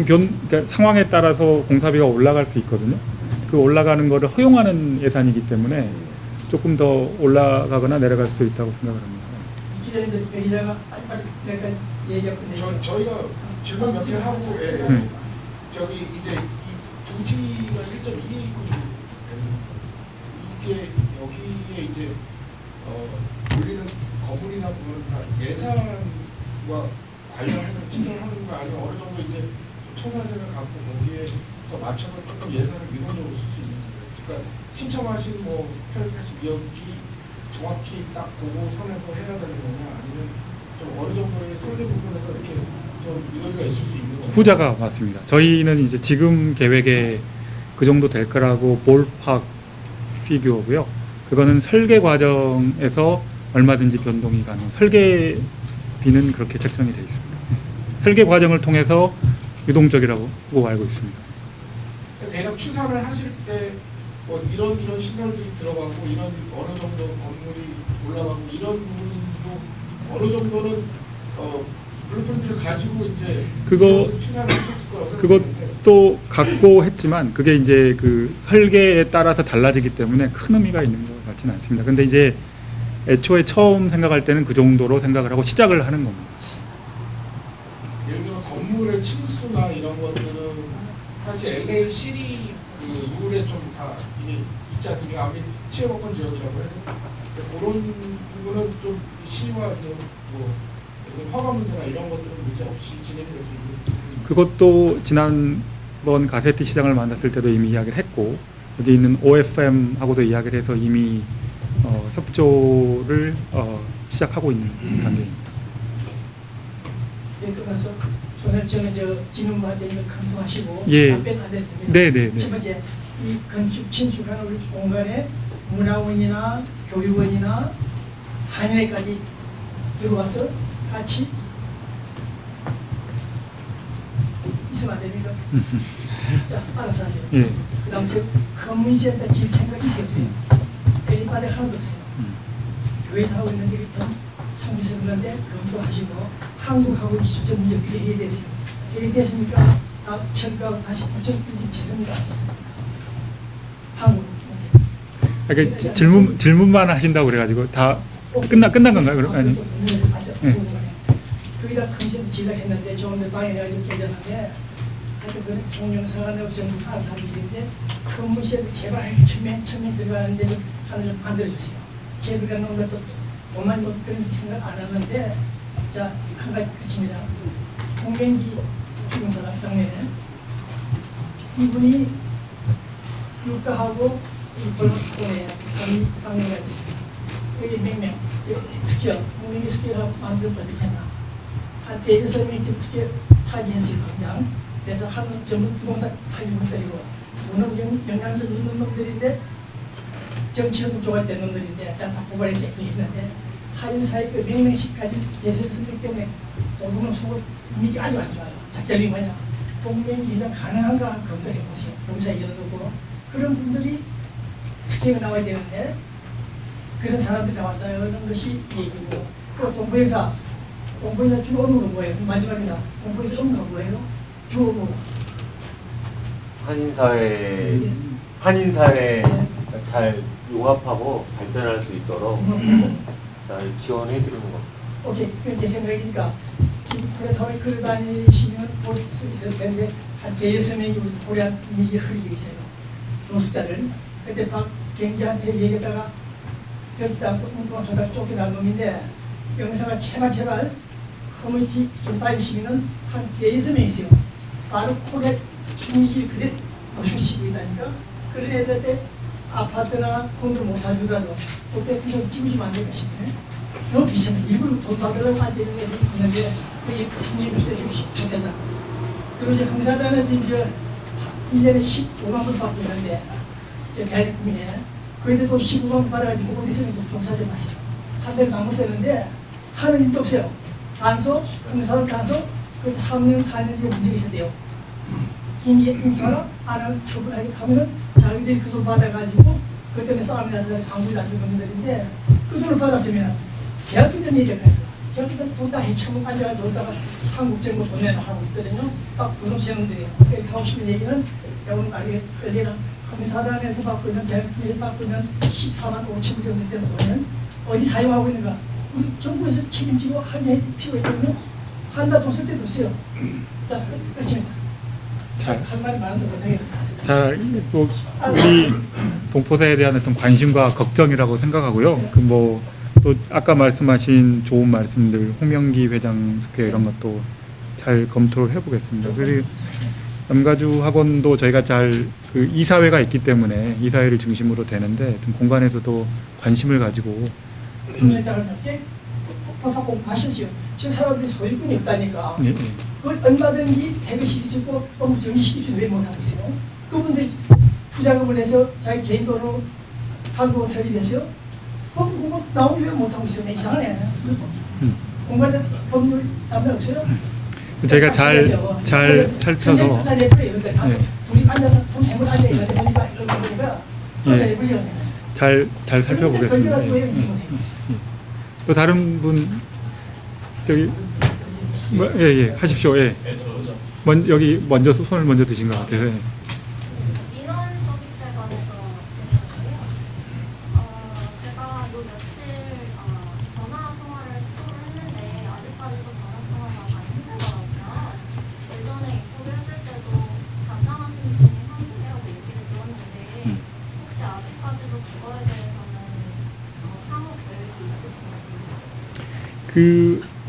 좀 그러니까 상황에 따라서 공사비가 올라갈 수 있거든요. 그 올라가는 거를 허용하는 예산이기 때문에 조금 더 올라가거나 내려갈 수 있다고 생각을 합니다. 기자님들 기자가 빨리 약간 얘기하고 저희가 질문 몇 개 하고 저기 이제 이 부지가 1.2군 이게 여기에 이제 우리는 건물이나 그런 다 예산과 관련해서 집행하는 거 아니면 어느 정도 이제 청사진을 갖고 거기에서 맞춰서 조금 예산을 유동적으로 쓸 수 있는 거예요. 그러니까 신청하신 뭐 882억이 정확히 딱 보고 선에서 해야 되는 거냐, 아니면 좀 어느 정도의 설계 부분에서 이렇게 좀 유도리가 있을 수 있는 거냐. 후자가 맞습니다. 저희는 이제 지금 계획에 그 정도 될 거라고 볼팍 피규어고요. 그거는 설계 과정에서 얼마든지 변동이 가능. 설계비는 그렇게 책정이 되어 있습니다. 설계 과정을 통해서 유동적이라고 알고 있습니다. 대략 추산을 하실 때 뭐 이런 시설들이 들어가고 이런 어느 정도 건물이 올라가고 이런 부분도 어느 정도는 블루프린트를 가지고 이제 그거 추산을 하셨을 거라고 생각하는데 그것도 갖고 했지만 그게 이제 그 설계에 따라서 달라지기 때문에 큰 의미가 있는 것 같지는 않습니다. 근데 이제 애초에 처음 생각할 때는 그 정도로 생각을 하고 시작을 하는 겁니다. 예를 들어 건물의 층수나 이런 것들은 사실 LA 시리 그 룰에 좀 다 이게 있지 않습니까? 아무리 취해먹은 지역이라고 해도 그런 부분은 좀 시와 뭐 허가 문제나 이런 것들은 문제 없이 진행이 될 수 있는. 그것도 지난번 가세티 시장을 만났을 때도 이미 이야기를 했고 여기 있는 OFM하고도 이야기를 해서 이미 협조를 시작하고 있는 단계입니다. 네, 끝나서 소설처는 질문 받으니까 검토하시고 예. 답변 안 됩니다. 네네네. 첫 번째, 이 건축 신축하는 우리 공간에 문화원이나 교육원이나 한인회까지 들어와서 같이 있으면 안 됩니까? 자, 알아서 하세요. 예. 그 다음 커뮤니티에다 질 생각 있어요, 없어요? 애리바데 하나도 없어요. 교회에서 하고 있는 게 참 비슷한 건데 검토하시고 한국하고 이슈적 문제 해결이 됐어요. 해결이 됐으니까 철가고 다시 부천 빌딩 짓습니다. 한국 문제. 그러니까 질문만 하신다고 그래가지고 다 끝난 건가요? 그럼 아니. 거기다 컨텐츠 지락했는데 조금 더 방에 내가 좀 계좌는데 하여튼 그 종영사관하고 전부 알아서 하는 일인데 컨무시에도 제발 천명 들어가는데 좀 하늘 좀 만들어주세요. 제가 놓은 것도 도만 뭐 그런 생각 안 하는데 자, 한 가지 끝입니다. 동맹기 죽은 사람 장면에 이분이 육가하고 이 볼콘에 방해가 있습니다. 여기 몇 스퀘어, 동맹기 스퀘어를 만들면 어떻게 했나. 한 6명쯤 스퀘어 차지했어요, 당장. 그래서 한 전부 부동산 사기꾼들이고 돈은 영향도 있는 놈들인데 정치력도 좋아했던 놈들인데 다 고발해서 했는데 한인사회 그 명명식 가진 대세선들 때문에 도둑은 속을 이미지 아주 안 좋아요. 자, 결론이 뭐냐. 동맹이 이상 가능한가 검토해 보세요. 검사에 열어두고 그런 분들이 스케일이 나와야 되는데 그런 사람들이 나왔다는 것이 얘기고 또 동부행사 주로 업무는 뭐예요? 마지막이다. 동부행사 업무가 뭐예요? 주 업무. 한인사회 잘 융합하고 발전할 수 있도록 잘 지원해 드리는 거. 오케이, 그건 제 생각이니까 지금 코리아타운에 걸어다니시면 볼 수 있을 텐데 한 6명이 우리 코리아 이미지에 흐리고 있어요. 노숙자들. 그때 박 경제한테 얘기했다가 벽지 않고 운동화 살다가 쫓겨난 놈인데 영사가 제발 커뮤니티 좀 다니시면은 한 6명 있어요. 바로 코리아 이미지를 그대 노출시키고 있다니까. 그런 애들한테 아파트나 콘도 못 사주더라도 그때 좀 찍어주면 안 될까 싶네. 너무 비싸면 일부러 돈 받으려고 앉아있는 애들이 있는데 그게 승진을 써주시 못한다. 그리고 이제 흥사단에서 이제 1년에 15만 원 받고 있는데 저 대학금이네. 그런데도 15만 원 받아가지고 어디서 종사 좀 하세요. 한 달에 나무 쓰는데 하는 일도 없어요. 단소, 흥사단 단소, 그래서 3년, 4년째 문제가 있었대요. 인수하라? 안 하면 처분하게 하면은 자기들이 그 돈 받아가지고 그 때문에 싸움이 나서 강국이 안 주는 분들인데 그 돈을 받았으면 대학교는 얘기를 해요. 대학교는 돈 다 해쳐먹고 앉아가지고 놀다가 한국 정부 돈 내놔 하고 있거든요. 딱 그놈 세놈들이에요. 하고 싶은 얘기는 여러분 말이 끌리는 검사단에서 받고 있는 대학교에서 받고 있는 14만 5천 정도 되는 돈은 어디 사용하고 있는가? 우리 정부에서 책임지고 하면 필요가 있거든요. 한다 돈 쓸 데도 없어요. 자, 끝입니다. 할 말이 많은데 못하겠다. 자, 또 우리 동포사에 대한 어떤 관심과 걱정이라고 생각하고요. 그 뭐 또 아까 말씀하신 좋은 말씀들, 홍명기 회장 스퀘어 이런 것도 잘 검토를 해보겠습니다. 그리고 염가주 학원도 저희가 잘 그 이사회가 있기 때문에 이사회를 중심으로 되는데 좀 공간에서도 관심을 가지고 주민장을 몇개 뽑아보고 하셨어요. 지금 사람들이 소유권이 없다니까. 예, 예. 그 얼마든지 대거시켜주고 업무 정리시켜주는 왜 못하고 있어요? 그분들이 투자금을 내서 자기 개인 돈으로 하고 설립해서 그거 나오면 왜 못하고 있어요? 내 이상하네. 공부하는 법률 남는 없어요? 저희가 잘 살펴서 예. 둘이 앉아서 돈 해물 앉아 있는데 보니까 이거 보니까 조사해보죠. 잘 살펴보겠습니다. 예, 예. 또 다른 분 저기 예예 하십시오. 예. 여기 먼저 손을 먼저 드신 것 같아서. 예. 민원 서비스에 관해서 드리는데요. 제가 요 며칠 전화 통화를 시도를 했는데 아직까지도 전화 통화가 많이 힘들더라고요. 예전에 입고를 했을 때도 담당하시는 분이 상승이라고 얘기를 들었는데 혹시 아직까지도 그거에 대해서는 향후 계획이 있으신가요? 그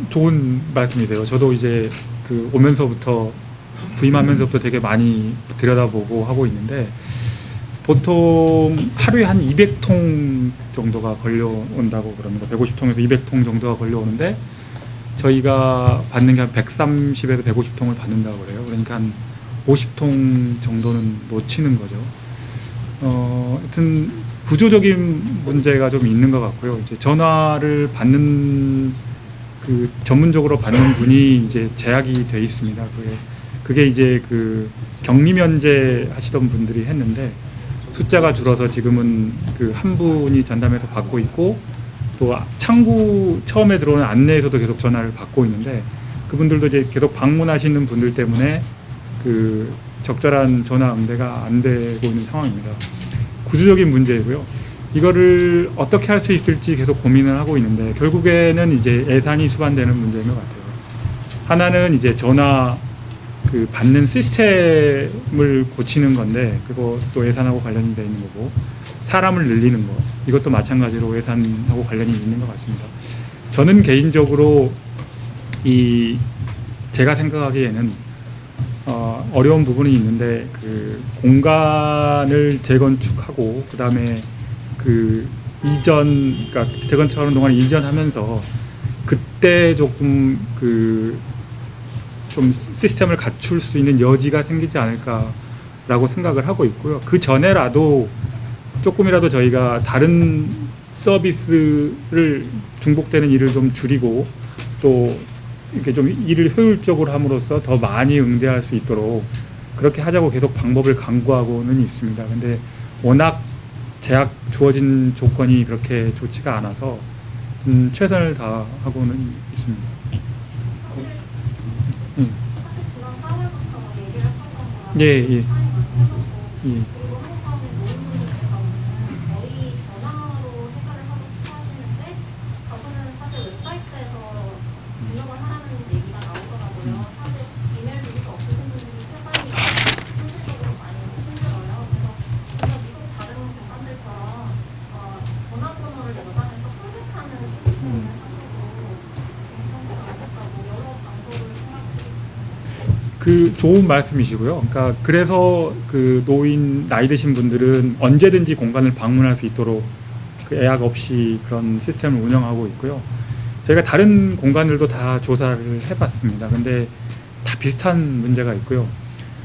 좋은 말씀이세요. 저도 이제 그 오면서부터 부임하면서부터 되게 많이 들여다보고 하고 있는데 보통 하루에 한 200통 정도가 걸려온다고 그럽니다. 150통에서 200통 정도가 걸려오는데 저희가 받는 게 한 130에서 150통을 받는다고 그래요. 그러니까 한 50통 정도는 놓치는 거죠. 하여튼 구조적인 문제가 좀 있는 것 같고요. 이제 전화를 받는 그 전문적으로 받는 분이 이제 제약이 돼 있습니다. 그게 이제 그 격리 면제 하시던 분들이 했는데 숫자가 줄어서 지금은 그 한 분이 전담해서 받고 있고 또 창구 처음에 들어오는 안내에서도 계속 전화를 받고 있는데 그분들도 이제 계속 방문하시는 분들 때문에 그 적절한 전화 응대가 안 되고 있는 상황입니다. 구조적인 문제이고요. 이거를 어떻게 할 수 있을지 계속 고민을 하고 있는데 결국에는 이제 예산이 수반되는 문제인 것 같아요. 하나는 이제 전화 그 받는 시스템을 고치는 건데 그것도 예산하고 관련이 돼 있는 거고 사람을 늘리는 것 이것도 마찬가지로 예산하고 관련이 있는 것 같습니다. 저는 개인적으로 제가 생각하기에는 어려운 부분이 있는데 그 공간을 재건축하고 그 다음에 그 그러니까 재건축하는 동안 이전하면서 그때 조금 좀 시스템을 갖출 수 있는 여지가 생기지 않을까라고 생각을 하고 있고요. 그 전에라도 조금이라도 저희가 다른 서비스를 중복되는 일을 좀 줄이고 또 이렇게 좀 일을 효율적으로 함으로써 더 많이 응대할 수 있도록 그렇게 하자고 계속 방법을 강구하고는 있습니다. 근데 워낙 주어진 조건이 그렇게 좋지가 않아서 최선을 다하고는 있습니다. 예. 그 좋은 말씀이시고요. 그러니까 그래서 그 나이 드신 분들은 언제든지 공간을 방문할 수 있도록 그 예약 없이 그런 시스템을 운영하고 있고요. 저희가 다른 공간들도 다 조사를 해봤습니다. 근데 다 비슷한 문제가 있고요.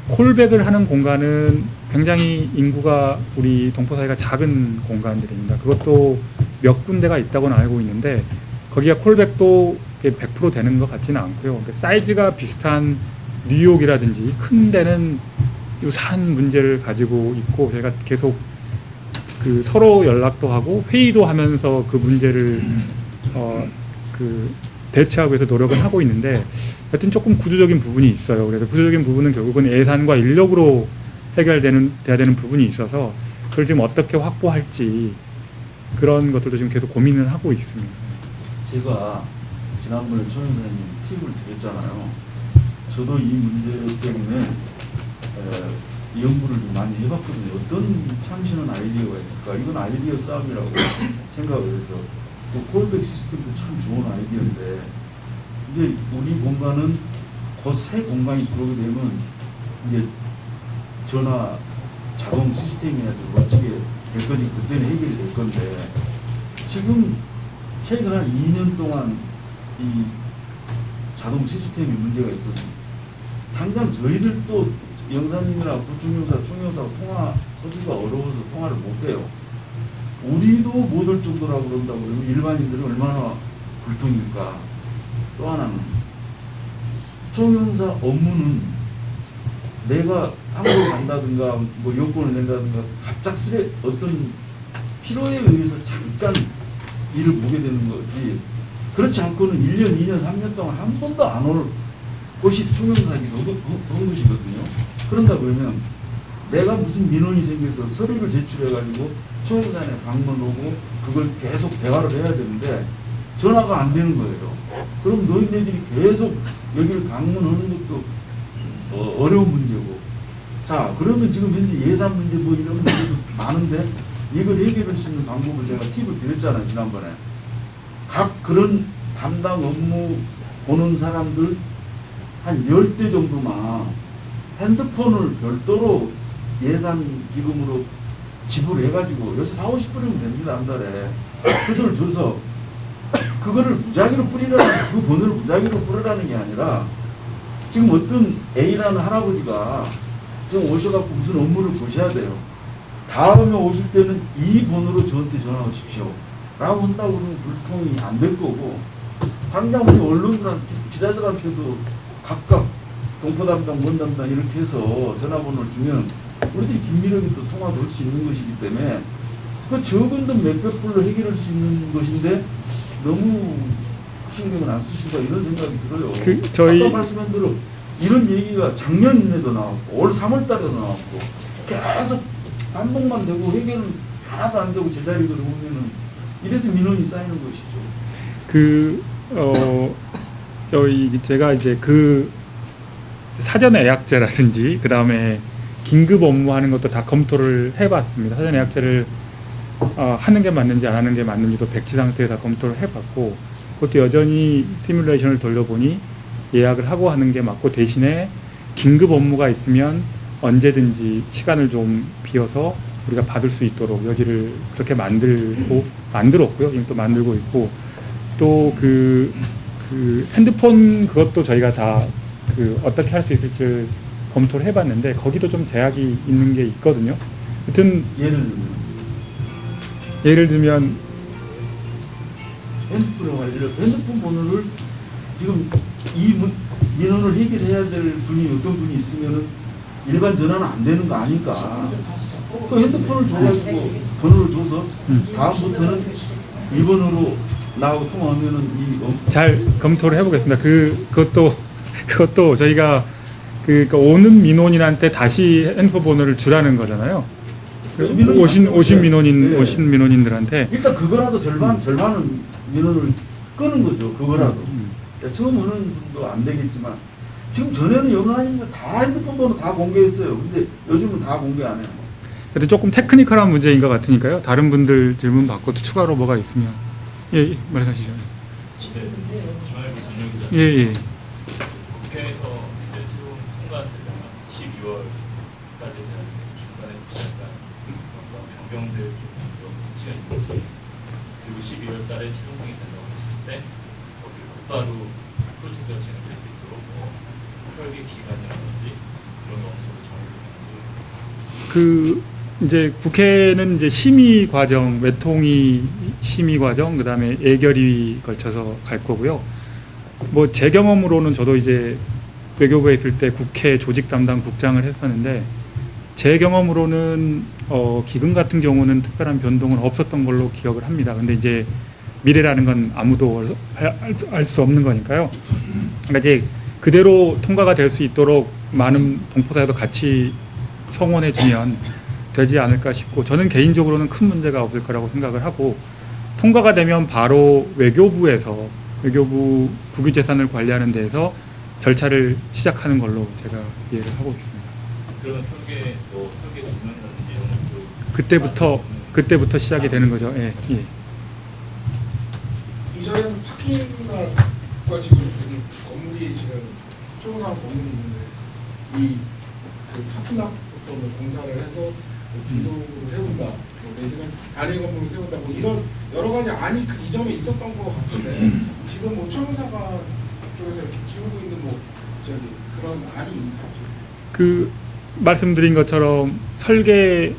콜백을 하는 공간은 굉장히 인구가 우리 동포사회가 작은 공간들입니다. 그것도 몇 군데가 있다고는 알고 있는데 거기가 콜백도 100% 되는 것 같지는 않고요. 사이즈가 비슷한 뉴욕이라든지 큰 데는 유사한 문제를 가지고 있고 저희가 계속 그 서로 연락도 하고 회의도 하면서 그 문제를 대처하기 위해서 노력을 하고 있는데 하여튼 조금 구조적인 부분이 있어요. 그래서 구조적인 부분은 결국은 예산과 인력으로 해결돼야 되는 부분이 있어서 그걸 지금 어떻게 확보할지 그런 것들도 지금 계속 고민을 하고 있습니다. 제가 지난번에 초 선생님 팁을 드렸잖아요. 저도 이 문제 때문에 연구를 좀 많이 해봤거든요. 어떤 참신한 아이디어가 있을까? 이건 아이디어 싸움이라고 생각을 해서 또 콜백 시스템도 참 좋은 아이디어인데 이제 우리 공간은 곧 새 공간이 들어오게 되면 이제 전화 자동 시스템이 아주 멋지게 될 거니 그때는 해결이 될 건데 지금 최근 한 2년 동안 이 자동 시스템이 문제가 있거든요. 당장 저희들도 영사님이랑 부총영사, 총영사가 통화하기가 어려워서 통화를 못해요. 우리도 못 올 정도라고 그런다고 그러면 일반인들은 얼마나 불통일까. 또 하나는 총영사 업무는 내가 한국을 간다든가 뭐 요건을 낸다든가 갑작스레 어떤 필요에 의해서 잠깐 일을 보게 되는 거지 그렇지 않고는 1년, 2년, 3년 동안 한 번도 안 올 곳이 총영사이기도 한 것이거든요. 그런다 그러면 내가 무슨 민원이 생겨서 서류를 제출해가지고 총영사에 방문 오고 그걸 계속 대화를 해야 되는데 전화가 안 되는 거예요. 그럼 너희들이 계속 여기를 방문하는 것도 어려운 문제고. 자, 그러면 지금 현재 예산 문제 뭐 이런 문제도 많은데 이걸 해결할 수 있는 방법을 제가 팁을 드렸잖아요, 지난번에. 각 그런 담당 업무 보는 사람들 한 10대 정도만 핸드폰을 별도로 예산 기금으로 지불해가지고 요새 40~50불이면 됩니다, 한 달에. 그걸 줘서 그거를 무작위로 뿌리라는, 그 번호를 무작위로 뿌리라는 게 아니라 지금 어떤 A라는 할아버지가 좀 오셔갖고 무슨 업무를 보셔야 돼요. 다음에 오실 때는 이 번호로 저한테 전화하십시오. 라고 한다고 그러면 불통이 안 될 거고, 당장 우리 언론들한테, 기자들한테도 각각 동포 담당, 원 담당 이렇게 해서 전화번호를 주면 우리들이 긴밀하게 또 통화도 할 수 있는 것이기 때문에 그 적은 돈 몇백 불로 해결할 수 있는 것인데 너무 신경을 안 쓰신다 이런 생각이 들어요. 아까 말씀한 대로 이런 얘기가 작년에도 나왔고 올 3월달에도 나왔고 계속 반복만 되고 해결은 하나도 안 되고 제자리로 오면은 이래서 민원이 쌓이는 것이죠. 제가 이제 그 사전 예약제라든지 그 다음에 긴급 업무하는 것도 다 검토를 해봤습니다. 사전 예약제를 하는 게 맞는지 안 하는 게 맞는지도 백지 상태에서 다 검토를 해봤고, 그것도 여전히 시뮬레이션을 돌려보니 예약을 하고 하는 게 맞고, 대신에 긴급 업무가 있으면 언제든지 시간을 좀 비워서 우리가 받을 수 있도록 여지를 그렇게 만들었고요. 지금 또 만들고 있고, 또 그 핸드폰 그것도 저희가 다 어떻게 할 수 있을지 검토를 해봤는데 거기도 좀 제약이 있는 게 있거든요. 하여튼 예를 들면 핸드폰 번호를 지금 이 민원을 해결해야 될 분이 어떤 분이 있으면은 일반 전화는 안 되는 거 아니까 그 핸드폰을 줘가지고 번호를 줘서 다음부터는 이 번호로 나하고 통화하면은 잘 검토를 해보겠습니다. 그것도 저희가 오는 민원인한테 다시 핸드폰 번호를 주라는 거잖아요. 오신 민원인들한테 일단 그거라도 절반은 민원을 끄는 거죠. 그거라도. 처음 오는 분도 안 되겠지만 지금 전에는 영사님들 다 핸드폰 번호 다 공개했어요. 근데 요즘은 다 공개 안 해요. 그래도 조금 테크니컬한 문제인 것 같으니까요. 다른 분들 질문 받고 또 추가로 뭐가 있으면 말씀하시죠. 예. 국회에서 이제 새로운 통과되다가 12월까지 대한 중간에 시작한 변경들 좀 조치가 있는지, 그리고 12월 달에 최종성이 된다고 했을 때 거기 곧바로 프로젝트가 진행될 수 있도록 설계 기간이라든지 그런 것들을 정해주시는지. 이제 국회는 이제 심의 과정, 외통위 심의 과정, 그 다음에 예결위 걸쳐서 갈 거고요. 뭐 제 경험으로는 저도 이제 외교부에 있을 때 국회 조직 담당 국장을 했었는데 제 경험으로는 기금 같은 경우는 특별한 변동은 없었던 걸로 기억을 합니다. 근데 이제 미래라는 건 아무도 알 수 없는 거니까요. 그러니까 이제 그대로 통과가 될 수 있도록 많은 동포사회도 같이 성원해 주면 되지 않을까 싶고, 저는 개인적으로는 큰 문제가 없을 거라고 생각을 하고, 통과가 되면 바로 외교부 국유재산을 관리하는 데에서 절차를 시작하는 걸로 제가 이해를 하고 있습니다. 그러면 설계 조명이라든지 이런 것도 그때부터 시작이 되는 거죠. 예. 이 자리는 파킹과 지금 여기 건물이 지금 조그만 건물이 있는데 그 파킹 또는 공사를 해서 뭐 중도로 세운다, 뭐 내지는 다리 건물을 세운다, 뭐 이런 여러 가지 안이 그 이전에 있었던 것 같은데 지금 뭐 청사관 쪽에서 이렇게 키우고 있는 뭐 저기 그런 안이 있나요? 그 말씀드린 것처럼 설계에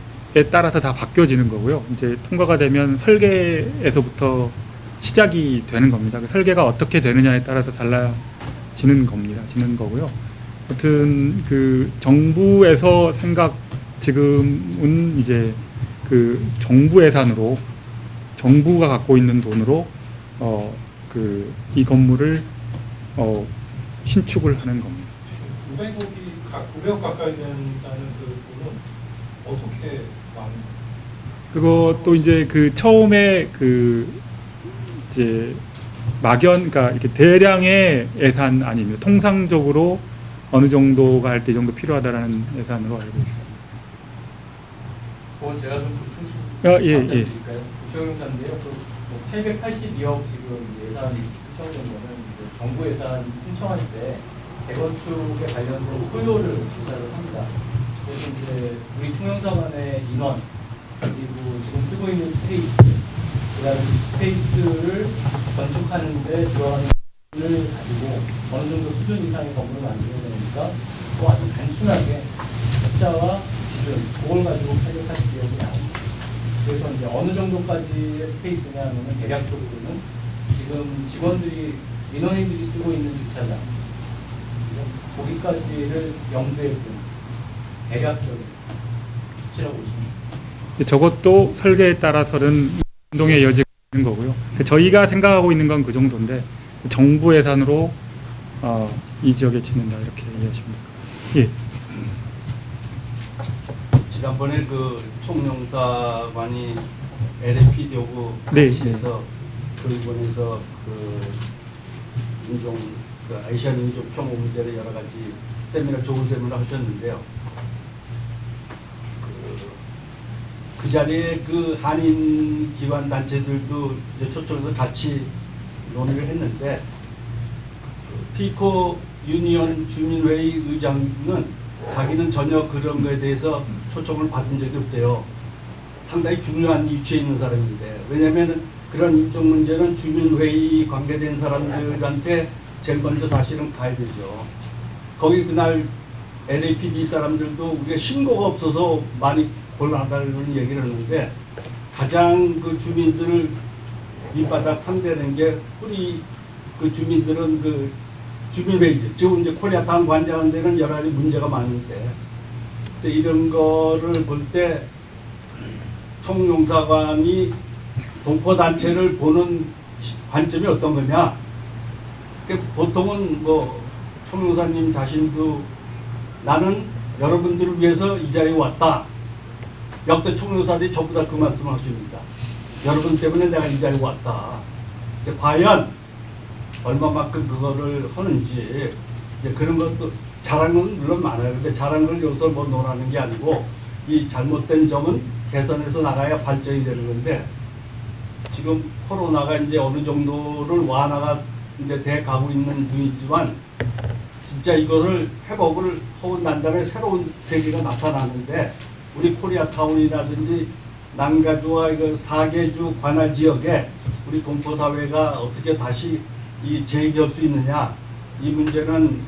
따라서 다 바뀌어지는 거고요. 이제 통과가 되면 설계에서부터 시작이 되는 겁니다. 그 설계가 어떻게 되느냐에 따라서 달라지는 겁니다. 지는 거고요. 아무튼 그 정부에서 지금은 이제 그 정부 예산으로 정부가 갖고 있는 돈으로 이 건물을 신축을 하는 겁니다. 900억 가까이 된다는 그 돈은 어떻게 많은 거예요? 그것도 이제 그 처음에 이제 그러니까 이렇게 대량의 예산 아닙니다. 통상적으로 어느 정도가 할 때 정도 필요하다라는 예산으로 알고 있습니다. 제가 좀 예. 부탁드릴까요? 부총영사인데요. 882억 지금 예산 신청된 거는 정부 예산 신청할 때 재건축에 관련된 소요를 조사를 합니다. 그래서 이제 우리 총영사관의 인원 그리고 지금 쓰고 있는 스페이스, 그다음에 스페이스를 건축하는데 들어가는 을 가지고 어느 정도 수준 이상의 건물을 만들어야 되니까 또 아주 단순하게 숫자와 기준 그걸 가지고 882억이 나옵니다. 그래서 이제 어느 정도까지의 스페이스냐 하면은 대략적으로는 지금 직원들이 민원인들이 쓰고 있는 주차장 거기까지를 염두에 둔 대략적인 수치라고 보시면 됩니다. 저것도 설계에 따라서는 운동의 여지가 있는 거고요. 저희가 생각하고 있는 건 그 정도인데 정부 예산으로 이 지역에 짓는다 이렇게 이해하시면 됩니다. 예. 지난번에 그 총영사관이 LAPD하고 같이 해서 교육원에서 그 아시안 민족 혐오 문제를 여러 가지 좋은 세미나 하셨는데요. 그 자리에 그 한인 기관 단체들도 초청해서 같이 논의를 했는데 피코 유니언 주민회의 의장은 자기는 전혀 그런 거에 대해서 초청을 받은 적이 없대요. 상당히 중요한 위치에 있는 사람인데 왜냐하면 그런 인적 문제는 주민회의 관계된 사람들한테 제일 먼저 사실은 가야 되죠. 거기 그날 LAPD 사람들도 우리가 신고가 없어서 많이 곤란하다는 얘기를 하는데 가장 그 주민들을 밑바닥 상대하는 게 우리 그 주민들은 그 주민회의지 지금 이제 코리아타운 관장하는 데는 여러 가지 문제가 많은데 이런 거를 볼 때 총용사관이 동포단체를 보는 관점이 어떤 거냐. 보통은 뭐 총용사님 자신도 나는 여러분들을 위해서 이 자리에 왔다. 역대 총용사들이 전부 다 그 말씀을 하십니다. 여러분 때문에 내가 이 자리에 왔다. 과연 얼마만큼 그거를 하는지 그런 것도 잘한 건 물론 많아요. 근데 잘한 걸 여기서 뭐 논하는 게 아니고 이 잘못된 점은 개선해서 나가야 발전이 되는 건데 지금 코로나가 이제 어느 정도를 완화가 이제 돼 가고 있는 중이지만 진짜 이것을 회복을 하고 난 다음에 새로운 세계가 나타나는데 우리 코리아타운이라든지 남가주와 그 4개주 관할 지역에 우리 동포사회가 어떻게 다시 재해결할 수 있느냐 이 문제는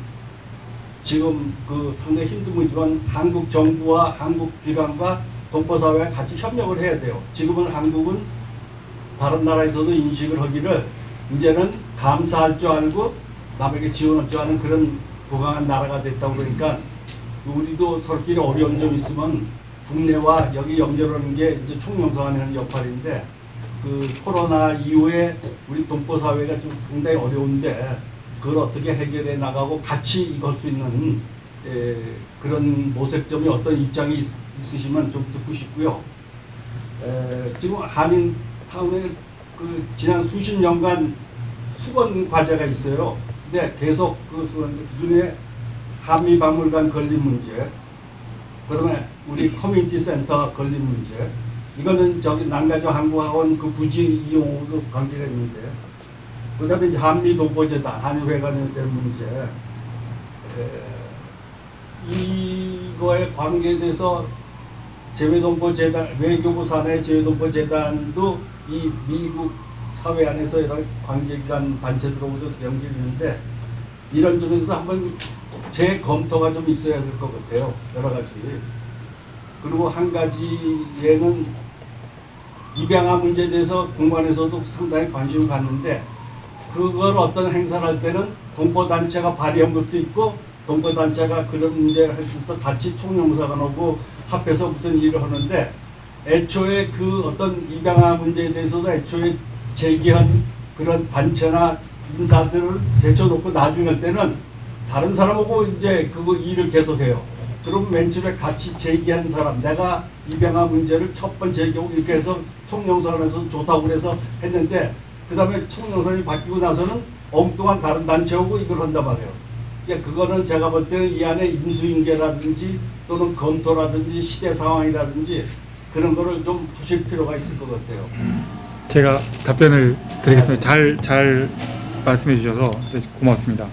지금 그 상당히 힘든 문제지만 한국 정부와 한국 기관과 동포사회가 같이 협력을 해야 돼요. 지금은 한국은 다른 나라에서도 인식을 하기를 이제는 감사할 줄 알고 남에게 지원할 줄 아는 그런 부강한 나라가 됐다고 그러니까 우리도 서로끼리 어려운 점 있으면 국내와 여기 연결하는 게 이제 총영사관이 하는 역할인데 그 코로나 이후에 우리 동포사회가 좀 상당히 어려운데 그걸 어떻게 해결해 나가고 같이 이걸 수 있는 그런 모색점이 어떤 입장이 있으시면 좀 듣고 싶고요. 지금 한인타운에 그 지난 수십 년간 수건 과제가 있어요. 근데 계속 그 중에 한미박물관 건립 문제, 그다음에 우리 커뮤니티 센터 건립 문제, 이거는 저기 남가주 한국학원 그 부지 이용으로도 관계가 있는데, 그다음에 이제 한미 동포재단, 한일회관에 대한 문제, 그거에 관계돼서 재외동포재단, 외교부 산하의 재외동포재단도 이 미국 사회 안에서 여러 관계기관 단체들하고도 연결이 있는데 이런 점에서 한번 재검토가 좀 있어야 될 것 같아요. 여러 가지. 그리고 한 가지에는 입양아 문제에 대해서 공관에서도 상당히 관심을 갖는데 그걸 어떤 행사를 할 때는 동포단체가 발의한 것도 있고 동포단체가 그런 문제를 해서 같이 총영사관하고 합해서 무슨 일을 하는데 애초에 그 어떤 입양아 문제에 대해서도 애초에 제기한 그런 단체나 인사들을 제쳐놓고 나중에 할 때는 다른 사람하고 이제 그거 일을 계속해요. 그럼 맨 처음에 같이 제기한 사람, 내가 입양아 문제를 첫 번째 제기하고 이렇게 해서 총영사관에서 좋다고 그래서 했는데 그 다음에 총영사관이 바뀌고 나서는 엉뚱한 다른 단체하고 이걸 한단 말이에요. 그러니까 그거는 제가 볼 때는 이 안에 인수인계라든지 또는 검토라든지 시대 상황이라든지 그런 거를 좀 보실 필요가 있을 것 같아요. 제가 답변을 드리겠습니다. 잘 말씀해 주셔서 고맙습니다.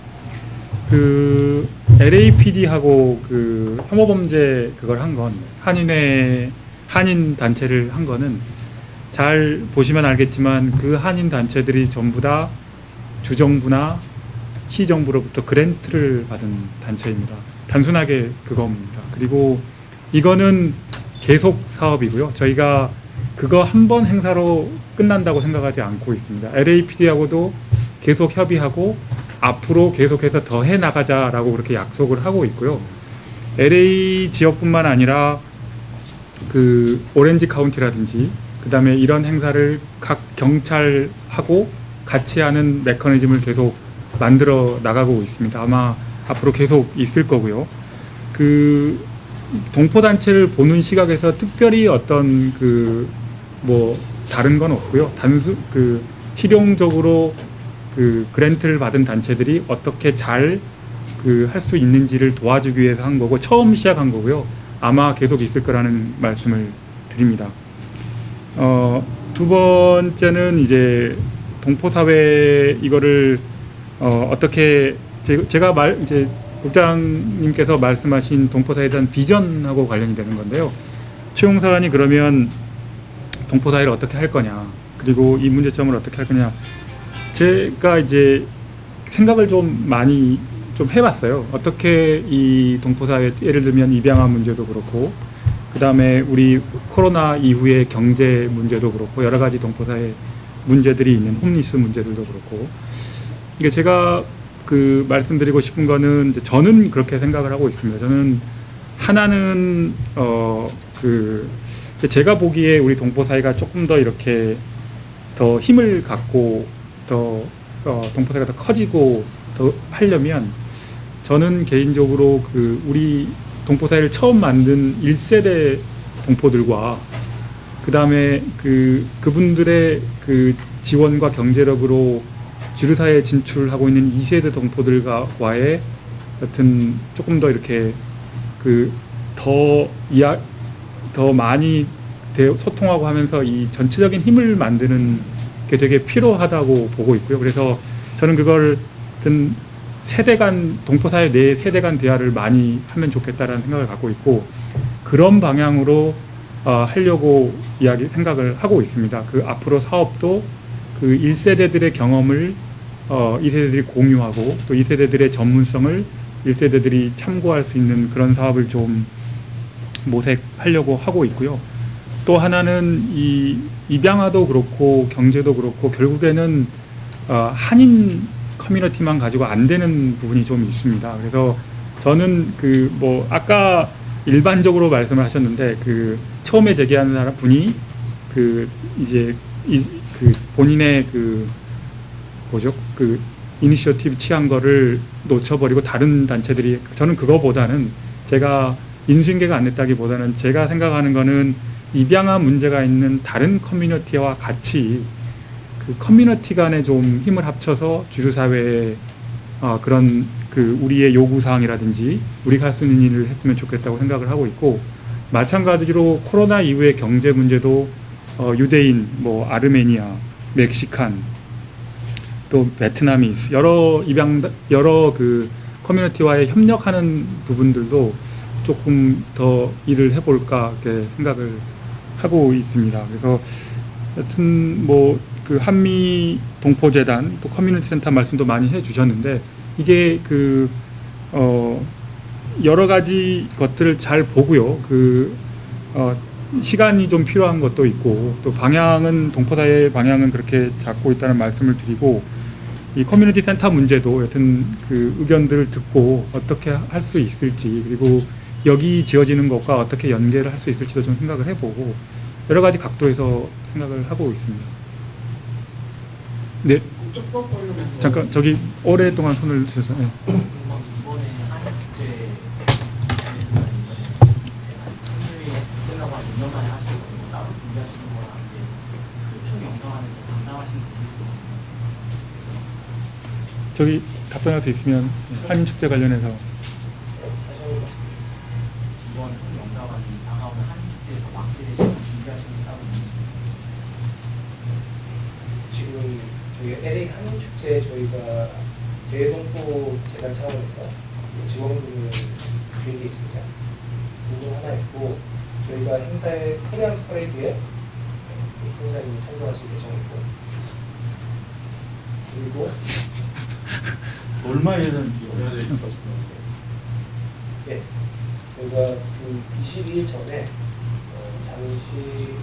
그 LAPD하고 그 혐오범죄 그걸 한 건 한인 단체를 한 거는 잘 보시면 알겠지만 그 한인 단체들이 전부 다 주정부나 시정부로부터 그랜트를 받은 단체입니다. 단순하게 그겁니다. 그리고 이거는 계속 사업이고요. 저희가 그거 한 번 행사로 끝난다고 생각하지 않고 있습니다. LAPD하고도 계속 협의하고 앞으로 계속해서 더 해나가자라고 그렇게 약속을 하고 있고요. LA 지역뿐만 아니라 그 오렌지 카운티라든지 그 다음에 이런 행사를 각 경찰하고 같이 하는 메커니즘을 계속 만들어 나가고 있습니다. 아마 앞으로 계속 있을 거고요. 그 동포단체를 보는 시각에서 특별히 어떤 그 뭐 다른 건 없고요. 그 실용적으로 그 그랜트를 받은 단체들이 어떻게 잘 그 할 수 있는지를 도와주기 위해서 한 거고 처음 시작한 거고요. 아마 계속 있을 거라는 말씀을 드립니다. 두 번째는 이제 동포사회 이거를 어떻게 제가 이제 국장님께서 말씀하신 동포사회에 대한 비전하고 관련이 되는 건데요. 최용사관이 그러면 동포사회를 어떻게 할 거냐, 그리고 이 문제점을 어떻게 할 거냐. 제가 이제 생각을 좀 많이 좀 해봤어요. 어떻게 이 동포사회, 예를 들면 입양아 문제도 그렇고, 그 다음에 우리 코로나 이후의 경제 문제도 그렇고, 여러 가지 동포사회 문제들이 있는 홈리스 문제들도 그렇고, 이게 제가 그 말씀드리고 싶은 거는 저는 그렇게 생각을 하고 있습니다. 저는 하나는 제가 보기에 우리 동포사회가 조금 더 이렇게 더 힘을 갖고 더 동포사회가 더 커지고 더 하려면 저는 개인적으로 그 우리 동포사회를 처음 만든 1세대 동포들과 그 다음에 그분들의 그 지원과 경제력으로 주류사회에 진출하고 있는 2세대 동포들과의 같은 조금 더 이렇게 더 많이 소통하고 하면서 이 전체적인 힘을 만드는 게 되게 필요하다고 보고 있고요. 그래서 저는 그걸 세대 간, 동포사회 내 세대 간 대화를 많이 하면 좋겠다라는 생각을 갖고 있고, 그런 방향으로 하려고 생각을 하고 있습니다. 그 앞으로 사업도 그 1세대들의 경험을 2세대들이 공유하고 또 2세대들의 전문성을 1세대들이 참고할 수 있는 그런 사업을 좀 모색하려고 하고 있고요. 또 하나는 이 입양아도 그렇고 경제도 그렇고 결국에는 한인 커뮤니티만 가지고 안 되는 부분이 좀 있습니다. 그래서 저는 아까 일반적으로 말씀을 하셨는데 처음에 제기하는 분이 본인의 이니셔티브 취한 거를 놓쳐버리고 다른 단체들이, 저는 그거보다는 제가 인수인계가 안 됐다기보다는 제가 생각하는 거는 입양아 문제가 있는 다른 커뮤니티와 같이 그 커뮤니티 간에 좀 힘을 합쳐서 주류사회에 그런 우리의 요구사항이라든지 우리가 할 수 있는 일을 했으면 좋겠다고 생각을 하고 있고, 마찬가지로 코로나 이후의 경제 문제도 유대인, 아르메니아, 멕시칸, 또 베트나미스 여러 커뮤니티와의 협력하는 부분들도 조금 더 일을 해볼까 이렇게 생각을 하고 있습니다. 그래서 여튼 뭐 그 한미 동포재단 또 커뮤니티 센터 말씀도 많이 해주셨는데 이게 그 여러 가지 것들을 잘 보고요. 시간이 좀 필요한 것도 있고 또 방향은 동포사회의 방향은 그렇게 잡고 있다는 말씀을 드리고 이 커뮤니티 센터 문제도 여튼 그 의견들을 듣고 어떻게 할 수 있을지 그리고 여기 지어지는 것과 어떻게 연계를 할 수 있을지도 좀 생각을 해보고 여러 가지 각도에서 생각을 하고 있습니다. 네. 국적법 관련해서 잠깐 저기 오랫동안 손을 드셔서. 네. 이번에 한국제 끝나고 한 2년 만에 하시고 따로 준비하시는 거랑 이제 그 총 영상하는 거 담당하시는 분이 저기 답변할 수 있으면 한인 축제 관련해서. 이번 총 영상하는 다가오는 한인 축제에서 맡게 되시는 준비하시는 게 따로 있는지. 지금 저희 LA 한인축제 저희가 재외동포 재단 차원에서 지원금을 드린 게 있습니다. 그거 하나 있고 저희가 행사에 코리안 퍼레이드에 행사님이 참석하실 예정이고 그리고 얼마 예산 네, 저희가 그 22일 전에 잠시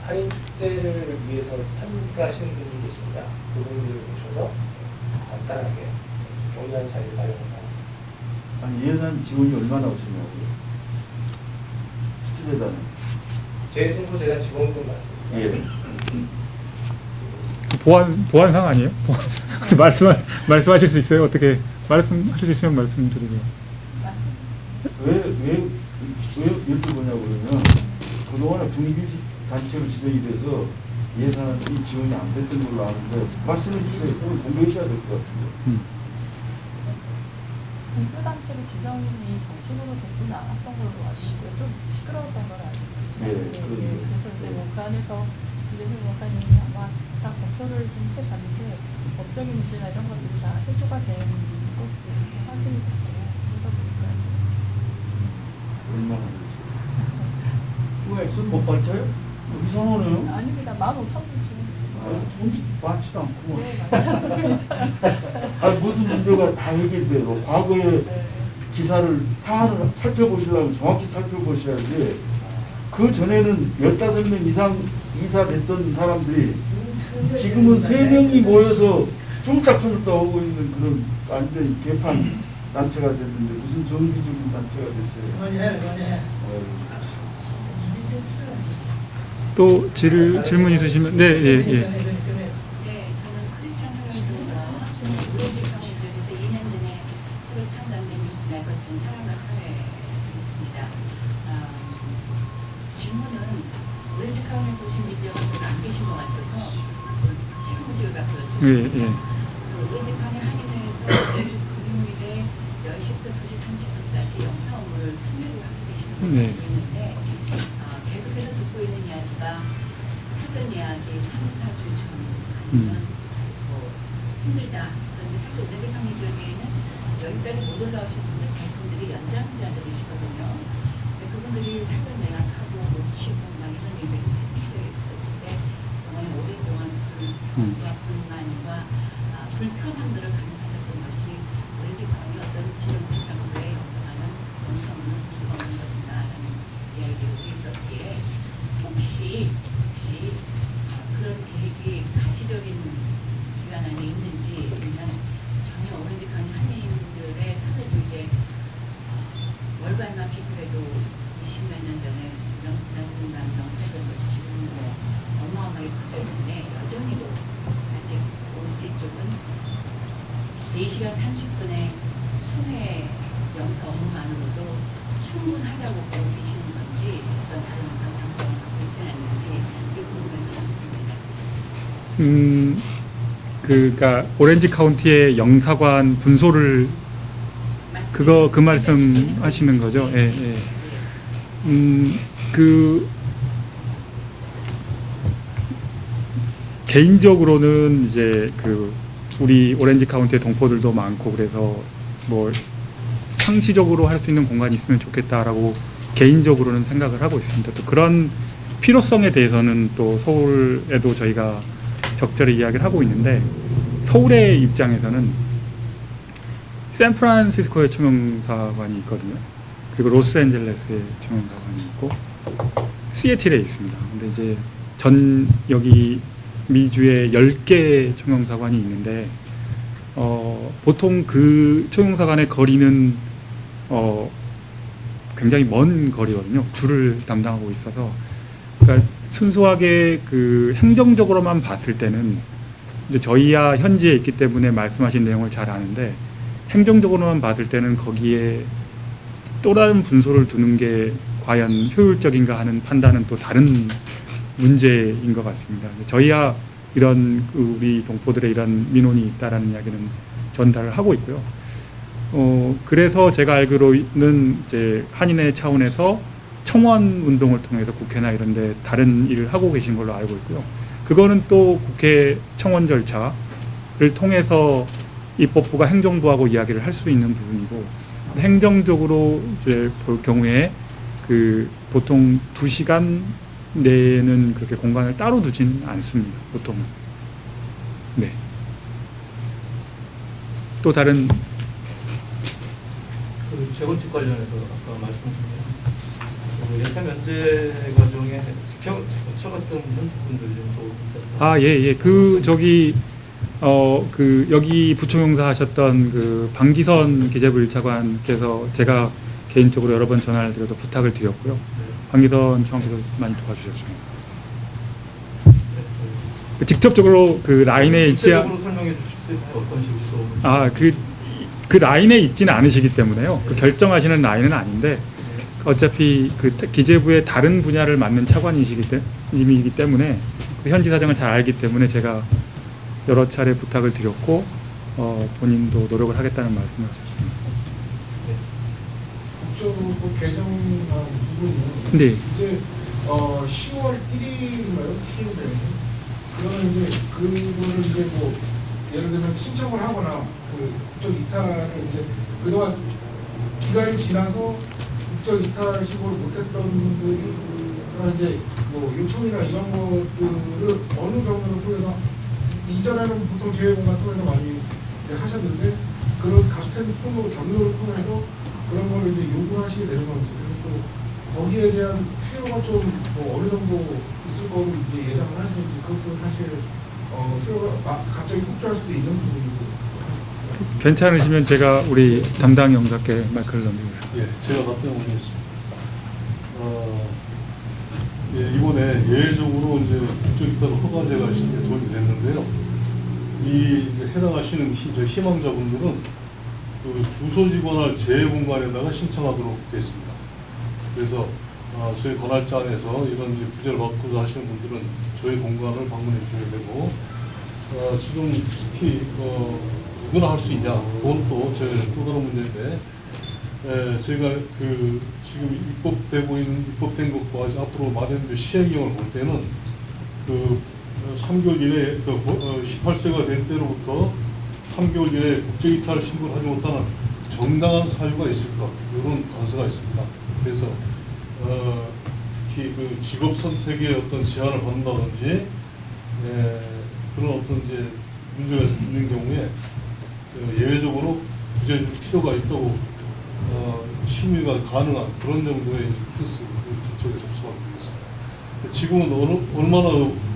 한인 축제를 위해서 참가하시는 분이 계십니다. 그분들을 모셔서 간단하게 격려하는 자리를 마련한다. 아니 예산 지원이 얼마나 오셨냐고요? 축제재단은? 재외동포재단 지원금 맞습니다. 예. 보안상 아니에요? 말씀하실 수 있어요? 어떻게 말씀하실 수 있으면 말씀드리고요. 왜 여쭤보냐고 그러면 그동안에 분기직 단체로 지정이 돼서 예산이 지원이 안 됐던 걸로 아는데 말씀해 주세요. 그럼 공개하셔야 될 것 같은데. 등교단체로 지정이 정식으로 되지는 않았던 걸로 알고 있고요. 좀 시끄러웠던 걸 알고 있습니다. 그래서 이제 뭐 그 안에서 이재승 목사님이 아마 다 검토를 좀 해봤는데 법적인 문제나 이런 것들이 다 해소가 된 것으로 확인이 됐어요. 그러다 보니까 얼마나 그거 액션 못 받쳐요? 이상하네요. 아닙니다. 15,000원 돈 많지도 않고. 네, 많지 않습니다. 무슨 문제가 다 해결돼요. 과거에 기사를 사안을 살펴보시려면 정확히 살펴보셔야지. 그 전에는 15명 이상 이사됐던 사람들이 지금은 3명이 모여서 쫄딱쫄딱 하고 있는 그런 완전히 개판 단체가 됐는데 무슨 정기적인 단체가 됐어요. 또 질문 있으시면 네, 예, 예. 네, 저는 크리스천 혈연교가 오렌지 카운티 쪽에서 2년 전에 새로 창단된 뉴스 매거진 사랑과 사회에 있습니다. 질문은 오렌지 카운티에서 오신 미디어분들 안 계신 것 같아서 책임질 갖고 여쭤봅니다. 예. 오렌지 카운티 한인회에서 매주 금요일에 10시부터 2시 30분까지 영상 업무를 순위로 하고 계시는 걸로 알고 있는데 계속해서 듣고 있는 이야기가 사전 예약이 3, 4주 전이면 힘들다. 그런데 사실 오렌지 카운티 지역에는 여기까지 못 올라오신 분들 대부분들이 연장자들이시거든요. 그분들이 사전 예약하고 놓치고 막 이런 일들이 있었을 때 정말 오랫동안 불만과 불편함들을 감수하셨던 것이 오렌지 카운티 어떤 지정책 정부에 영향하는 원성은 수가 없는 것인가라는 이야기를 있었기에 혹시 그런 계획이 가시적인 기간 안에 있는지 아니면 전혀 오렌지 카운티 한인들의 사회도 이제 월간만 비교해도 20몇 년 전에 명분만 살던 것이 지금은 어마어마하게 커져 있는데 여전히도 아직 OC 쪽은 4시간 30분의 수회 영상 업무만으로도 충분하다고 보고 계시는 건지 어떤 다른 방법을 갖고 있지 않는지 이게 궁금해서 좋습니다. 그러니까 오렌지 카운티의 영사관 분소를 그 말씀 하시는 거죠. 예. 개인적으로는 이제 우리 오렌지 카운티의 동포들도 많고 그래서 뭐 상시적으로 할 수 있는 공간이 있으면 좋겠다라고 개인적으로는 생각을 하고 있습니다. 또 그런 필요성에 대해서는 또 서울에도 저희가 적절히 이야기를 하고 있는데, 서울의 입장에서는 샌프란시스코에 총영사관이 있거든요. 그리고 로스앤젤레스에 총영사관이 있고 시애틀에 있습니다. 근데 이제 여기 미주에 10개 총영사관이 있는데 보통 그 총영사관의 거리는 굉장히 먼 거리거든요. 줄을 담당하고 있어서. 그러니까 순수하게 그 행정적으로만 봤을 때는 이제 저희야 현지에 있기 때문에 말씀하신 내용을 잘 아는데, 행정적으로만 봤을 때는 거기에 또 다른 분소를 두는 게 과연 효율적인가 하는 판단은 또 다른 문제인 것 같습니다. 저희야 이런 우리 동포들의 이런 민원이 있다라는 이야기는 전달을 하고 있고요. 그래서 제가 알기로는 이제 한인회 차원에서 청원 운동을 통해서 국회나 이런 데 다른 일을 하고 계신 걸로 알고 있고요. 그거는 또 국회 청원 절차를 통해서 입법부가 행정부하고 이야기를 할 수 있는 부분이고, 행정적으로 이제 볼 경우에 그 보통 2시간 내에는 그렇게 공간을 따로 두진 않습니다. 보통. 네. 또 다른 그 재건축 관련해서 아까 말씀드린 예타 면제 과정에 지켜갔던 분들이 또 예. 여기 부총영사 하셨던 그 방기선 기재부 1차관께서 제가 개인적으로 여러 번 전화를 드려도 부탁을 드렸고요. 방기선 차관께서 많이 도와주셨습니다. 직접적으로 그 라인에 있지 설명해 주실 때 어떤 식으로 그 라인에 있지는 않으시기 때문에요. 그 결정하시는 라인은 아닌데, 어차피 그 기재부의 다른 분야를 맡는 차관이시기 때문에 현지 사정을 잘 알기 때문에 제가 여러 차례 부탁을 드렸고 본인도 노력을 하겠다는 말씀을 하셨습니다. 국정부 개정안 부분은 네. 이제 10월 1일인가요? 시행되는. 그러면 이제 그거를 이제 뭐 예를 들면 신청을 하거나 그 국적 이탈을 이제 그동안 기간이 지나서 국적 이탈 신고를 못했던 분들이 이제 뭐 요청이나 이런 것들을 어느 경로를 통해서, 이전에는 보통 재외공간 통해서 많이 하셨는데 그런 같은 경로를 통해서 그런 걸 이제 요구하시게 되는 건지, 그리고 또 거기에 대한 수요가 좀 뭐 어느 정도 있을 거로 이제 예상을 하시는지, 그것도 사실 수요가 갑자기 폭주할 수도 있는 부분이고. 괜찮으시면 제가 우리 담당 영사께 마이크를 넘기겠습니다. 예, 제가 답변드리겠습니다. 이번에 예외적으로 이제 국적이탈 허가제가 도입이 됐는데요. 이 이제 해당하시는 희망자분들은 그 주소 지원할 재공간에다가 신청하도록 되어 있습니다. 그래서 저희 관할자 안에서 이런 이제 부재를 받고자 하시는 분들은 저희 공간을 방문해 주셔야 되고, 지금 특히 누구나 할 수 있냐, 그건 또 또 다른 문제인데, 저희가 그 지금 입법된 것과 앞으로 마련된 시행령을 볼 때는 그 3개월 이내에 18세가 된 때로부터 3개월 이내에 국적이탈 신고를 하지 못하는 정당한 사유가 있을 것, 이런 관세가 있습니다. 그래서 특히 그 직업 선택의 어떤 제한을 받는다든지 그런 어떤 이제 문제가 있는 경우에 예외적으로 부재 줄 필요가 있다고 심의가 가능한 그런 정도의 케이스 정책에 접수가 되겠습니다. 지금은 얼마나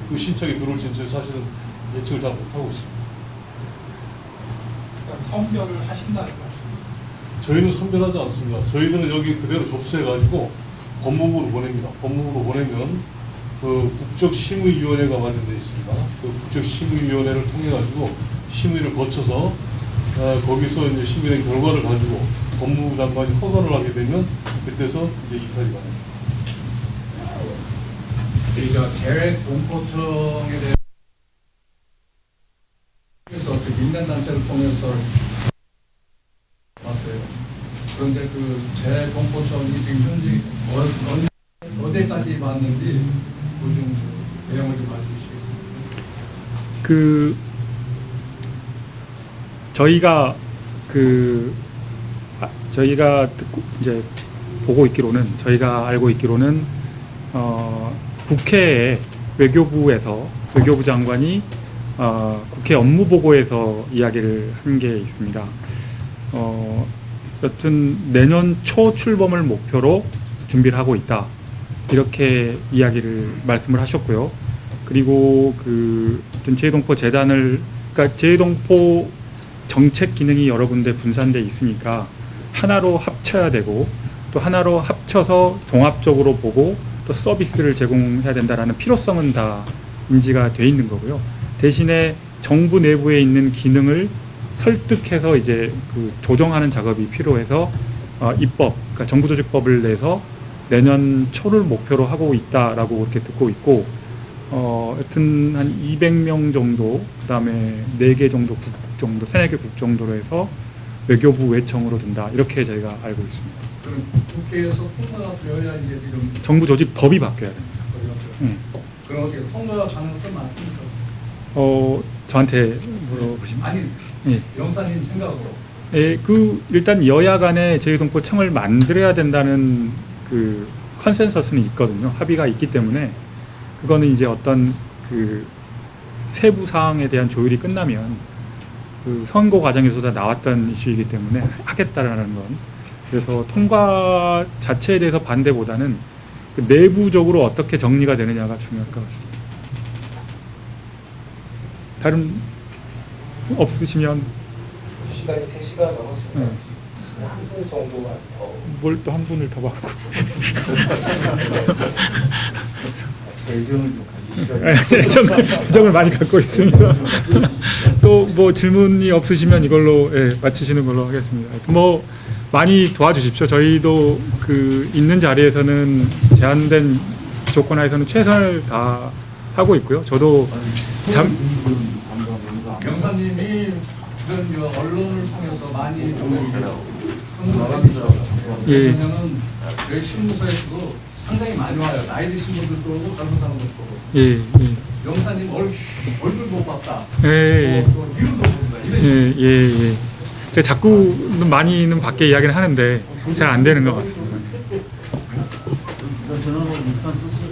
그 신청이 들어올지는 저희 사실은 예측을 잘 못하고 있습니다. 그러니까 선별을 하신다는 말씀입니다. 저희는 선별하지 않습니다. 저희들은 여기 그대로 접수해가지고 법무부로 보냅니다. 법무부로 보내면 그 국적심의위원회가 마련되어 있습니다. 그 국적심의위원회를 통해가지고 심의를 거쳐서 거기서 이제 심의된 결과를 가지고 법무부 장관이 허가를 하게 되면 그때서 이제 이탈이 가능합니다. 저 계획 공포청에 대해서 그 민간단체를 통해서 왔어요. 그런데 그 재공포청이 지금 현재 어디까지 왔는지 요즘 내용을 좀 알려주시겠습니까? 저희가 그 저희가 듣고 이제 보고 있기로는 저희가 알고 있기로는 국회에 외교부 장관이 국회 업무보고에서 이야기를 한 게 있습니다. 여튼 내년 초 출범을 목표로 준비를 하고 있다. 이렇게 이야기를 말씀을 하셨고요. 그리고 그 제2동포 재단을, 그러니까 제2동포 정책 기능이 여러 군데 분산돼 있으니까 하나로 합쳐야 되고 또 하나로 합쳐서 종합적으로 보고 또 서비스를 제공해야 된다라는 필요성은 다 인지가 돼 있는 거고요. 대신에 정부 내부에 있는 기능을 설득해서 이제 그 조정하는 작업이 필요해서 입법, 그러니까 정부조직법을 내서 내년 초를 목표로 하고 있다라고 이렇게 듣고 있고, 여튼 한 200명 정도, 그다음에 4개 정도 국 정도, 3-4개 국 정도로 해서 외교부 외청으로 든다. 이렇게 저희가 알고 있습니다. 그럼 국회에서 통과가 되어야 이제 지금 정부조직법이 바뀌어야 됩니다. 그럼 어떻게 통과 가능성 많습니까? 저한테 물어보시면 아니, 예. 영사님 생각으로. 예, 일단 여야 간에 제2동포청을 만들어야 된다는 그 컨센서스는 있거든요. 합의가 있기 때문에 그거는 이제 어떤 그 세부 사항에 대한 조율이 끝나면 그 선거 과정에서 다 나왔던 이슈이기 때문에 하겠다라는 건, 그래서 통과 자체에 대해서 반대보다는 그 내부적으로 어떻게 정리가 되느냐가 중요할 것 같습니다. 다른 없으시면 시간이 3시간 넘었습니다. 한 분 정도만 더. 뭘 또 한 분을 더 받고. 애정을 많이 갖고 있습니다. 또 뭐 질문이 없으시면 이걸로 마치시는 걸로 하겠습니다. 뭐 많이 도와주십시오. 저희도 그 있는 자리에서는 제한된 조건 하에서는 최선을 다 하고 있고요. 저도 영사님이 그런 언론을 통해서 많이 예. 왜냐면 저희 신무사에서도 상당히 많이 와요. 나이 드신 분들도 오고 젊은 사람들도 오고. 예. 영사님 얼굴 못 봤다. 예. 이름도 모른다. 예. 제가 자꾸 많이는 밖에 이야기를 하는데 잘 안 되는 것 같습니다. 전화로 일단 쓰시면